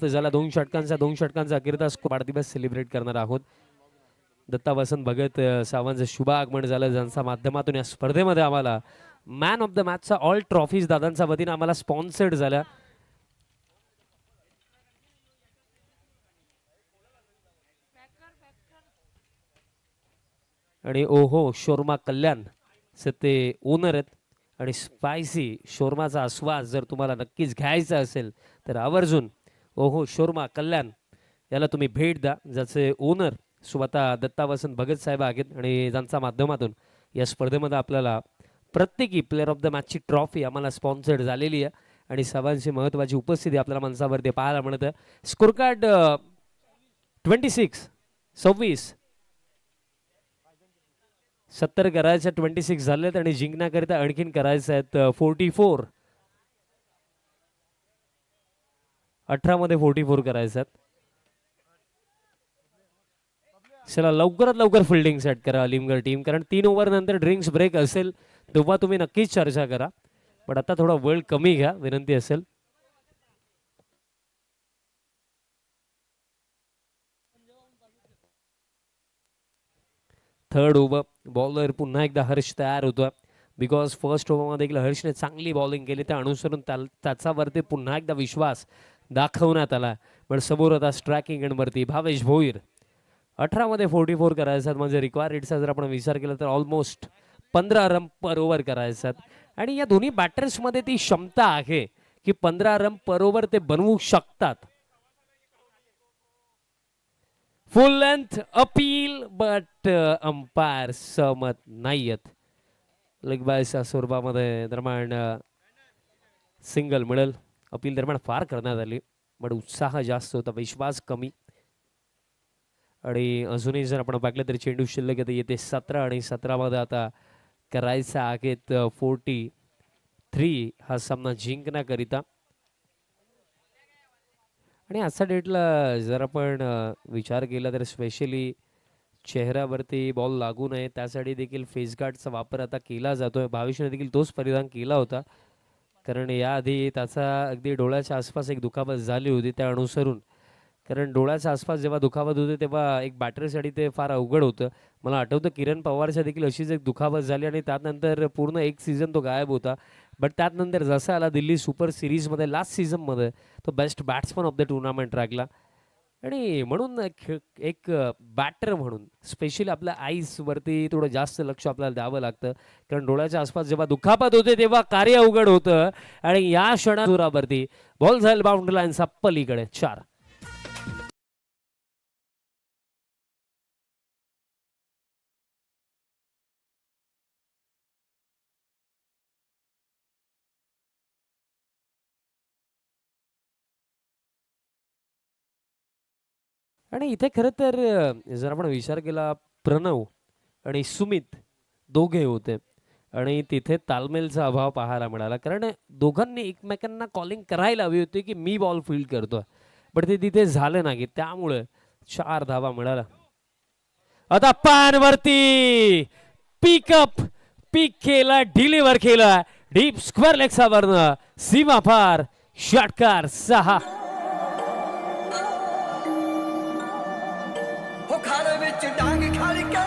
झाला 2 षटकांचा अखेरचा वाढदिवस सेलिब्रेट करणार आहोत. दत्ता वसंत भगत साहेबांचं शुभ आगमन झालं, ज्यांच्या माध्यमातून या स्पर्धेमध्ये आम्हाला मॅन ऑफ द मॅचचा ऑल ट्रॉफीज दादांच्या वतीने आम्हाला स्पॉन्सर्ड झाल्या. आणि ओहो शोरमा कल्याण ते ओनर आहेत आणि स्पायसी शोरमाचा आस्वाद जर तुम्हाला नक्कीच घ्यायचा असेल तर आवर्जून ओहो शोरमा कल्याण याला तुम्ही भेट द्या, ज्याचे ओनर स्वतः दत्ता वसंत भगत साहेब आहेत आणि ज्यांच्या माध्यमातून या स्पर्धेमध्ये आपल्याला प्रत्येकी प्लेअर ऑफ द मॅचची ट्रॉफी आम्हाला स्पॉन्सर्ड झालेली आहे आणि सर्वांची महत्त्वाची उपस्थिती आपल्याला मंचावरती पाहायला मिळतं. स्कोर कार्ड 26 70 करायच्या 26 झालेत आणि जिंकण्याकरिता आणखीन करायचं आहेत 44. 18 मध्ये 44 करायचं आहेत. चला लवकरात लवकर फिल्डिंग सेट करा अलिमगड टीम, कारण 3 ओव्हर नंतर ड्रिंक्स ब्रेक असेल तेव्हा तुम्ही नक्कीच चर्चा करा, पण आता थोडा वेळ कमी घ्या विनंती असेल. थर्ड ओव्हर बॉलर पुन्हा एकदा हर्ष तयार होतोय बिकॉज फर्स्ट ओव्हरमध्ये देखील हर्षने चांगली बॉलिंग केली त्या अनुसरून त्याच्यावरती पुन्हा एकदा विश्वास दाखवण्यात आला. पण समोर आता स्ट्रायकिंग एंडवरती भावेश भोईर 18मध्ये 44 करायचा म्हणजे रिक्वायर्ड हिट्सचा जर आपण विचार केला तर ऑलमोस्ट 15 रन पर ओव्हर करायच्यात आणि या दोन्ही बॅटर्समध्ये ती क्षमता आहे की 15 रन पर ओव्हर ते बनवू शकतात. फुल लेंथ अपील बट अंपायर सहमत नाहीयेत. लेग बायच्या स्वरूपामध्ये दरम्यान सिंगल मिळेल. अपील दरम्यान फार करण्यात आली पण उत्साह जास्त होता विश्वास कमी आणि अजूनही जर आपण पाहिलं तर चेंडू शिल्लक येते 17 आणि 17मध्ये आता करायचा आहेत 43 हा सामना जिंकण्याकरिता. आणि आजच्या डेटला जर आपण विचार केला तर स्पेशली चेहऱ्यावरती बॉल लागू नये त्यासाठी देखील फेस गार्डचा वापर आता केला जातोय. भावेशने देखील तोच परिधान केला होता कारण याआधी त्याचा अगदी डोळ्याच्या आसपास एक दुखापत झाली होती त्या अनुसरून कारण डोळ्याच्या आसपास जेव्हा दुखापत होते तेव्हा एक बॅटरसाठी ते फार अवघड होतं. मला आठवतं किरण पवारच्या देखील अशीच एक दुखापत झाली आणि त्यानंतर पूर्ण एक सीझन तो गायब होता. बट त्यानंतर जसा आला दिल्ली सुपर सिरीजमध्ये लास्ट सीझनमध्ये तो best batsman of the tournament राखला आणि म्हणून एक बॅटर म्हणून स्पेशली आपल्या आईसवरती थोडं जास्त लक्ष आपल्याला द्यावं लागतं कारण डोळ्याच्या आसपास जेव्हा दुखापत होते तेव्हा कार्य अवघड होतं आणि या क्षणावरती बॉल झाला बाउंड्री लाईनचा पलीकडे 4. आणि इथे खरं तर जर आपण विचार केला प्रणव आणि सुमित दोघे होते आणि तिथे तालमेलचा अभाव पाहायला मिळाला कारण दोघांनी एकमेकांना कॉलिंग करायला हवी होती की मी बॉल फील्ड करतोय पण ते तिथे झालं नाही त्यामुळे 4 धावा मिळाला. आता पॅनवरती पिकअप पिक केला डिलिव्हर केला डीप स्क्वेअर लेगचा वर्ण सीमा पार षटकार 6. हो खाल ਵਿੱਚ ਡਾਂਗ ਖੜ ਕੇ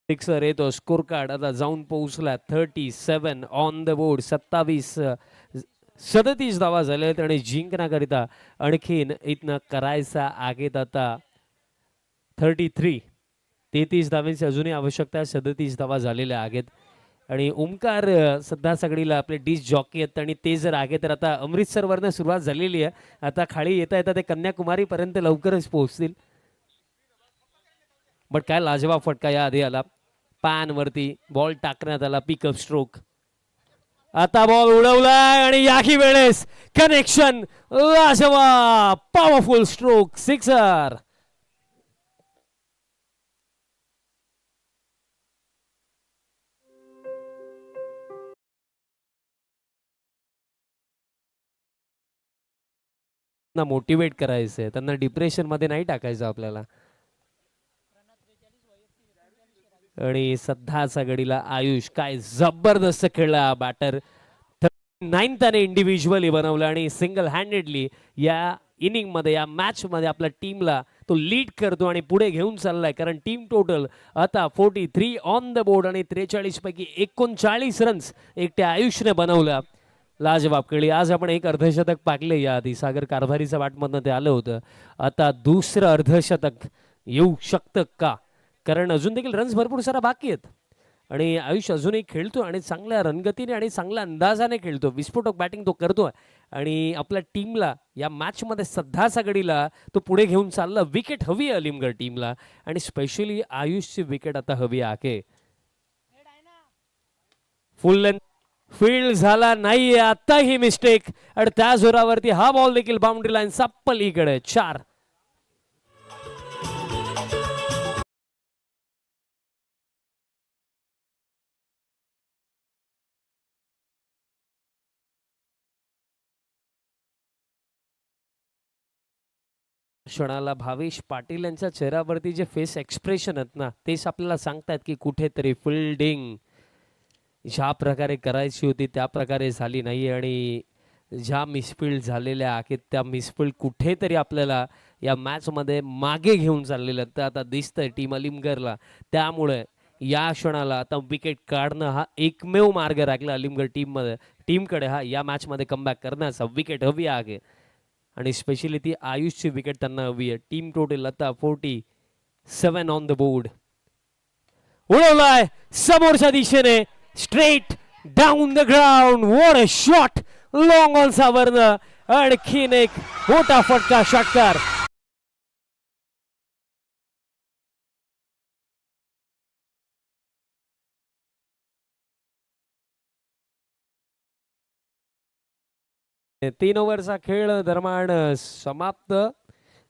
सिक्सर येतो स्कोर कार्ड आता जाऊन पोहोचला 37 ऑन द बोर्ड 37 धावा झालेत आणि जिंकण्याकरिता आणखीन इथनं करायचा आगेत आता 33 धावांची अजूनही आवश्यकता 37 धावा झालेल्या आहेत आणि ओमकार सध्या सगळीला आपले डिश जॉकी आहेत आणि ते जर आगे तर आता अमृतसरवरनं सुरुवात झालेली आहे आता खाली येता येता ते कन्याकुमारी पर्यंत लवकरच पोहोचतील. बट काय लाजवाब फटका या आधी आला पॅन वरती बॉल टाकण्यात आला पिकअप स्ट्रोक आता बॉल उडवलाय आणि याही वेळेस कनेक्शन लाजवाब पॉवरफुल स्ट्रोक सिक्सर. मोटिवेट करायचंय त्यांना डिप्रेशन मध्ये नाही टाकायचं आपल्याला आणि सध्याच्या घडीला आयुष काय जबरदस्त खेळला बॅटर 9 त्याने इंडिव्हिज्युअली बनवलं आणि सिंगल हँडेडली या इनिंग मध्ये या मॅच मध्ये आपल्या टीमला तो लीड करतो आणि पुढे घेऊन चाललाय कारण टीम टोटल आता 43 ऑन द बोर्ड आणि 43 पैकी 39 रन्स एकट्या आयुषने बनवल्या. लाजवाब खेळी आज आपण एक अर्धशतक पाकले या आधी सागर कारभारीच्या वाटमधनं ते आलं होतं आता दुसरं अर्धशतक येऊ शकतं का कारण अजून देखील रन्स भरपूर सारा बाकी आहेत आणि आयुष अजूनही खेळतो आणि चांगल्या रनगतीने आणि चांगल्या अंदाजाने खेळतो विस्फोटक बॅटिंग तो करतोय आणि आपल्या टीमला या मॅच मध्ये सध्याच्या घडीला तो पुढे घेऊन चालला. विकेट हवी अलिमगड टीमला आणि स्पेशली आयुषची विकेट आता हवी आहे. फुल लेंथ फील्ड झाला नाही आता ही मिस्टेक आणि त्या जोरावरती हा बॉल देखील बाउंड्री लाईन पलीकडे 4. क्षणाला भावेश पाटील यांच्या चेहऱ्यावरती जे फेस एक्सप्रेशन आहेत ना तेच आपल्याला सांगतात की कुठेतरी फिल्डिंग ज्या प्रकारे करायची होती त्या प्रकारे झाली नाही आणि ज्या मिसफिल्ड झालेल्या आहेत त्या मिसफिल्ड कुठेतरी आपल्याला या मॅचमध्ये मागे घेऊन चाललेलं तर आता दिसतंय टीम अलिमगरला. त्यामुळे या क्षणाला आता विकेट काढणं हा एकमेव मार्ग राखला अलिमगड टीमकडे हा या मॅचमध्ये कमबॅक करण्याचा. विकेट हवी आहे आणि स्पेशली ती आयुषची विकेट त्यांना हवी आहे. टीम टोटल आता 47 ऑन द बोर्ड. उडवलाय समोरच्या दिशेने straight down the ground. What a shot long on सावरनं. आणखीन एक मोठा फटका षटकार. तीन ओव्हरचा खेळ दरम्यान समाप्त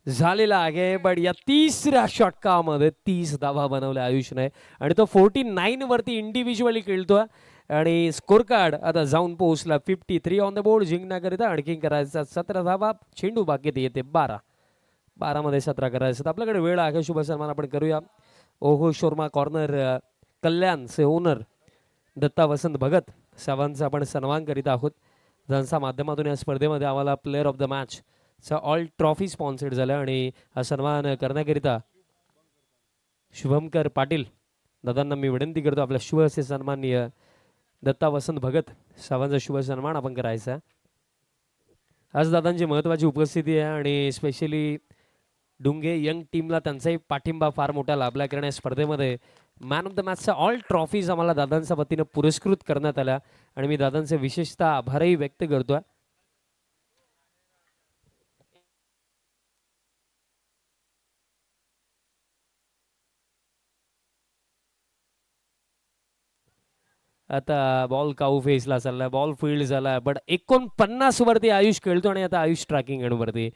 झालेला आहे. बट या तिसऱ्या षटकामध्ये 30 धावा बनवल्या आयुषने आणि तो 49 वरती इंडिव्हिज्युअली खेळतोय आणि स्कोर कार्ड आता जाऊन पोहोचला 53 ऑन द बोर्ड. जिंकण्याकरिता आणखी करायचा 17 धावा. चेंडू बाकी येते 12 मध्ये 17 करायचं. आपल्याकडे वेळ आहे. शुभ सन्मान आपण करूया. ओहो शोरमा कॉर्नर कल्याणचे ओनर दत्ता वसंत भगत साहेबांचा आपण सन्मान करीत आहोत. ज्यांच्या माध्यमातून या स्पर्धेमध्ये आम्हाला प्लेअर ऑफ द मॅच चा ऑल ट्रॉफी स्पॉन्सर्ड झाला आणि हा सन्मान करण्याकरिता शुभमकर पाटील दादांना मी विनंती करतो आपल्या शुभ असे सन्माननीय दत्ता वसंत भगत साहेबांचा शुभ सन्मान आपण करायचा. आज दादांची महत्त्वाची उपस्थिती आहे आणि स्पेशली डुंगे यंग टीमला त्यांचाही पाठिंबा फार मोठा लाभला कारण या स्पर्धेमध्ये मॅन ऑफ द मॅचचा ऑल ट्रॉफीज आम्हाला दादांच्या वतीनं पुरस्कृत करण्यात आल्या आणि मी दादांचे विशेषतः आभारही व्यक्त करतोय. आता बॉल काऊ फेसला चाललाय. बॉल फील्ड झालाय बट 49 वरती आयुष खेळतो आणि आता आयुष ट्रॅकिंग वरती.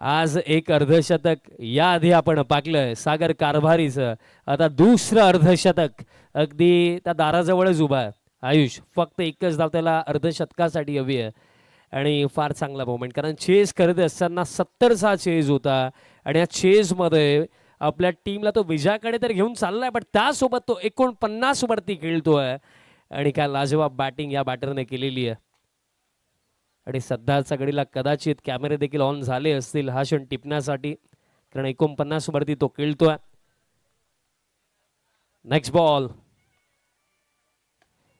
आज एक अर्धशतक याआधी आपण पाकलंय सागर कारभारीचं. आता दुसरं अर्धशतक अगदी त्या दाराजवळच उभा आहे आयुष. फक्त एकच धाव त्याला अर्धशतकासाठी हवी आहे आणि फार चांगला मोमेंट कारण चेस करत असताना 70चा चेज होता आणि या चेजमध्ये आपल्या टीमला तो विजयाकडे तर घेऊन चाललाय पण त्यासोबत तो 49 वरती खेळतोय आणि काय लाजवाब बॅटिंग या बॅटरने केलेली आहे. आणि सध्याच्या घडीला कदाचित कॅमेरे देखील ऑन झाले असतील हा क्षण टिपण्यासाठी कारण 49 वरती तो खेळतोय. नेक्स्ट बॉल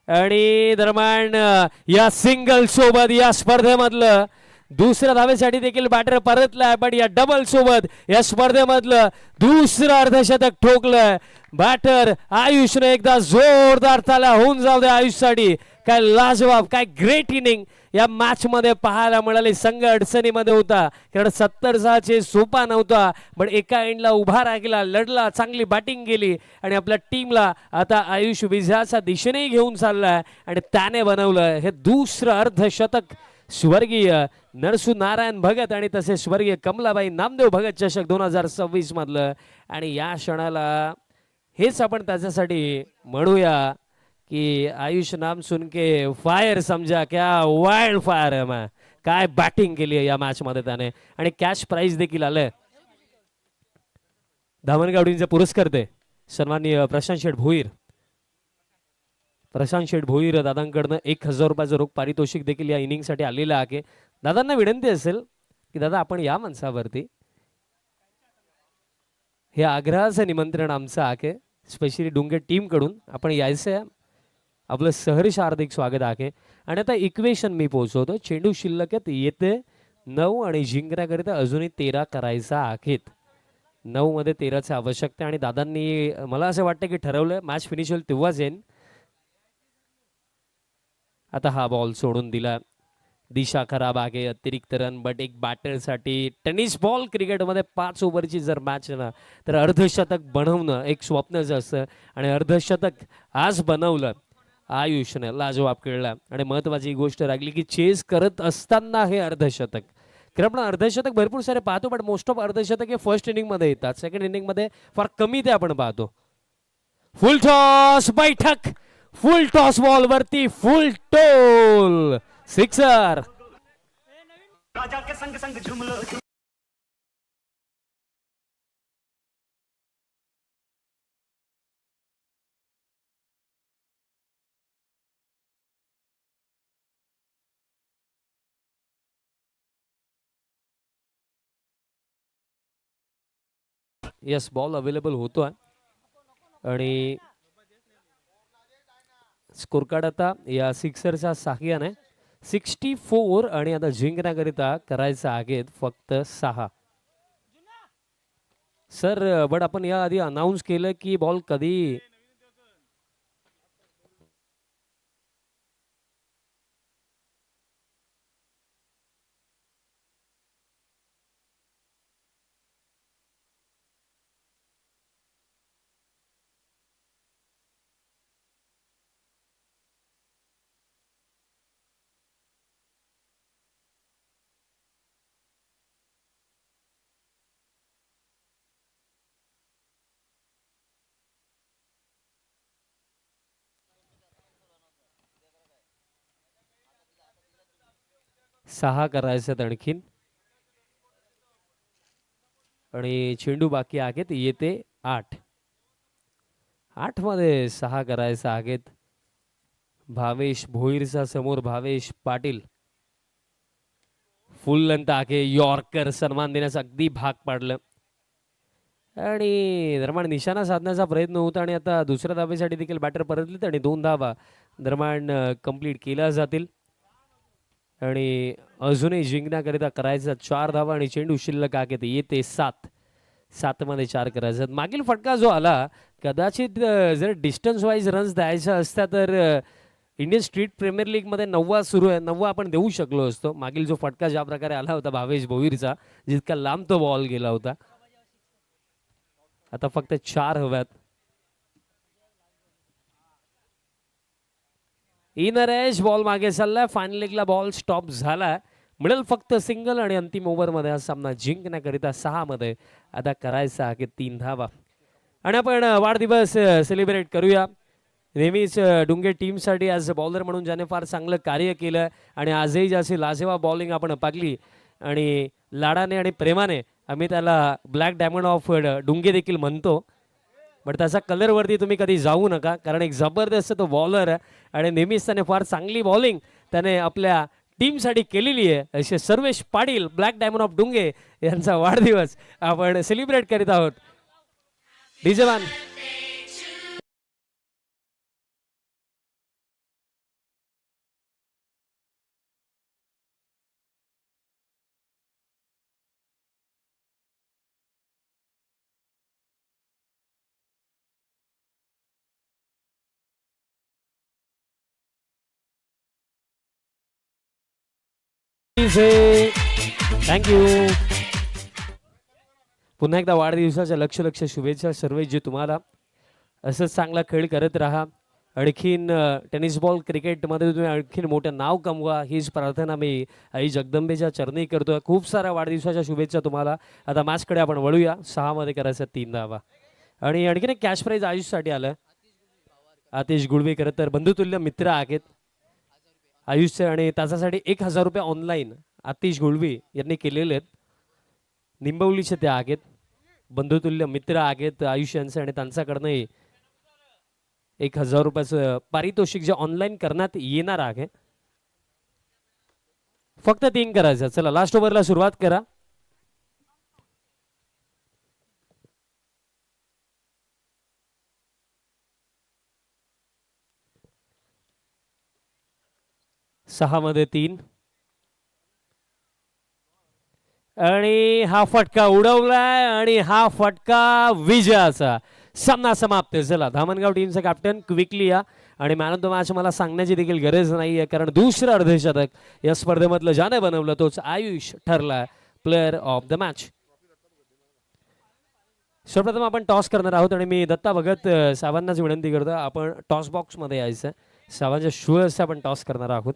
आणि दरम्यान या सिंगल सोबत या स्पर्धेमधलं दुसऱ्या धावेसाठी देखील बॅटर परतलाय पण या डबल सोबत या स्पर्धेमधलं दुसरं अर्धशतक ठोकलंय बॅटर आयुषने. एकदा जोरदार ताला होऊन जाऊ दे आयुषसाठी. काय लाजवाब काय ग्रेट इनिंग या मॅच मध्ये पाहायला मिळाली. संघ अडचणीमध्ये होता कारण 70चा चेस सोपा नव्हता पण एका एंडला उभा राहिला लढला चांगली बॅटिंग गेली आणि आपल्या टीमला आता आयुष विजयाच्या दिशेने घेऊन चाललाय आणि त्याने बनवलं हे दुसरं अर्धशतक. स्वर्गीय नरसू नारायण भगत आणि तसे स्वर्गीय कमलाबाई नामदेव भगत चषक 2026 मधलं आणि या क्षणाला हेच आपण त्याच्यासाठी म्हणूया की आयुष नाम सुन के फायर समजा क्या वाइल्ड फायर है. मैं काय बॅटिंग केली आहे या मॅच मध्ये त्याने आणि कॅश प्राइज देखील आलंय. धामणगावडींचे पुरस्कार ते सन्माननीय प्रशांत शेठ भोईर. प्रशांत शेठ भोईर दादांकडनं 1000 रुपयाचं रोख पारितोषिक देखील या इनिंगसाठी आलेलं आहे. दादांना विनंती असेल की दादा आपण या मंचावरती. हे आग्रहाचं निमंत्रण आमचं आहे स्पेशली डुंगे टीम कडून आपण यायचं. आपलं सहर्ष हार्दिक स्वागत आहे आणि आता इक्वेशन मी पोहोचवतो. चेंडू शिल्लक येते 9 आणि जिंकण्याकरिता अजूनही 13 करायचा आहेत. 9 मध्ये 13ची आवश्यकता आणि दादांनी मला असं वाटतं की ठरवलं मॅच फिनिश होईल तेव्हाच येईन. आता हा बॉल सोडून दिला. दिशा खराब आहे. अतिरिक्त रन बट एक बॅटरसाठी टेनिस बॉल क्रिकेटमध्ये 5 ओव्हरची जर मॅच ना तर अर्धशतक बनवणं एक स्वप्नच असतं आणि अर्धशतक आज बनवलं आयुषने. लाजवाब खेळला आणि महत्वाची गोष्ट राहिली की चेस करत असताना हे अर्धशतक. कारण आपण अर्धशतक भरपूर सारे पाहतो पण मोस्ट ऑफ अर्धशतक हे फर्स्ट इनिंग मध्ये येतात. सेकंड इनिंग मध्ये फार कमी ते आपण पाहतो. फुल टॉस बैठक फुल टॉस बॉल वरती फुल toll sixer. Yes ball available होतोय आणि स्कोर कार्ड आता या सिक्सरच्या साह्याने 64 आणि आता जिंकण्याकरिता करायचं आहेत फक्त 6. सर बट आपण या आधी अनाऊन्स केलं की बॉल कधी सहा करायचं आणखीन आणि चेंडू बाकी आहेत येते 8. 8 मध्ये 6 करायचं आहेत. भावेश भोईरचा समोर भावेश पाटील फुल लेंथ आहे यॉर्कर सन्मान देण्यास अगदी भाग पाडलं आणि दरम्यान निशाणा साधण्याचा प्रयत्न होता आणि आता दुसऱ्या धावेसाठी देखील बॅटर परतलेत आणि 2 धावा दरम्यान कंप्लीट केल्या जातील आणि अजूनही जिंकण्याकरिता करायचं 4 धावा आणि चेंडू शिल्लक आहेत येते 7. 7 मध्ये 4 करायचं. मागील फटका जो आला कदाचित जर डिस्टन्स वाईज रन्स द्यायचा असता तर इंडियन स्ट्रीट प्रीमियर लीग मध्ये 9 सुरू आहे 9 आपण देऊ शकलो असतो. मागील जो फटका ज्या प्रकारे आला होता भावेश भोईरचा जितका लांब तो बॉल गेला होता. आता फक्त 4 हव्यात. इनर एज बॉल मागे चाललाय फायनल लेगला बॉल स्टॉप झालाय मिळेल फक्त सिंगल आणि अंतिम ओव्हरमध्ये हा सामना जिंकण्याकरिता 6 मध्ये आता करायचा आहे 3 धावा आणि आपण वाढदिवस सेलिब्रेट करूया. नेहमीच डुंगे टीमसाठी ॲज अ बॉलर म्हणून ज्याने फार चांगलं कार्य केलं आणि आजही ज्याची लाजेवा बॉलिंग आपण पाहिली आणि लाडाने आणि प्रेमाने आम्ही त्याला ब्लॅक डायमंड ऑफ डुंगे देखील म्हणतो. बट त्याचा कलरवरती तुम्ही कधी जाऊ नका कारण एक जबरदस्त तो बॉलर आहे आणि नेहमीच त्याने फार चांगली बॉलिंग त्याने आपल्या टीमसाठी केलेली आहे. असे Sarvesh Patil black diamond of Dunge यांचा वाढदिवस आपण सेलिब्रेट करीत आहोत. डीजेवान थँक्यू. पुन्हा एकदा वाढदिवसाच्या लक्ष शुभेच्छा सर्व जे तुम्हाला असंच चांगला खेळ करत राहा. आणखीन टेनिस बॉल क्रिकेटमध्ये तुम्ही आणखीन मोठं नाव कमवा हीच प्रार्थना मी आई जगदंबेच्या चरणी करतोय. खूप साऱ्या वाढदिवसाच्या शुभेच्छा तुम्हाला. आता मॅचकडे आपण वळूया. 6 मध्ये करायचं 3 धावा आणि आणखीन एक कॅश प्राईज आयुषसाठी आलं. आतिश गुळवे खरं तर बंधुतुल्य मित्र आहेत आयुषचे आणि त्याच्यासाठी 1000 रुपये ऑनलाईन आतिश गुळवी यांनी केलेले आहेत. निंबवलीचे ते आहेत बंधुतुल्य मित्र आहेत आयुष यांचे आणि त्यांच्याकडनंही 1000 रुपयाचं पारितोषिक जे ऑनलाईन करण्यात येणार आहे. फक्त 3 करायचं. चला लास्ट ओव्हरला सुरुवात करा. सहा मध्ये 3 आणि हा फटका उडवलाय आणि हा फटका विजयाचा. सामना समाप्त. चला धामणगाव टीमचा कॅप्टन क्विकली या आणि मॅन ऑफ द मॅच मला सांगण्याची देखील गरज नाहीये कारण दुसरं अर्धशतक या स्पर्धेमधलं ज्याने बनवलं तोच आयुष ठरला प्लेअर ऑफ द मॅच. सर्वप्रथम आपण टॉस करणार आहोत आणि मी दत्ता भगत साहेबांनाच विनंती करतो आपण टॉस बॉक्स मध्ये यायचं. साहेबांच्या शुअर्स आपण टॉस करणार आहोत.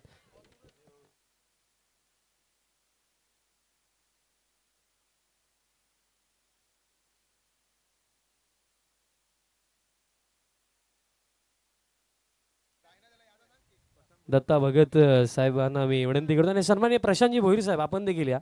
दत्ता भगत साहेबांना मी विनंती करतो आणि सन्माननीय प्रशांतजी भोईर साहेब आपण देखील या.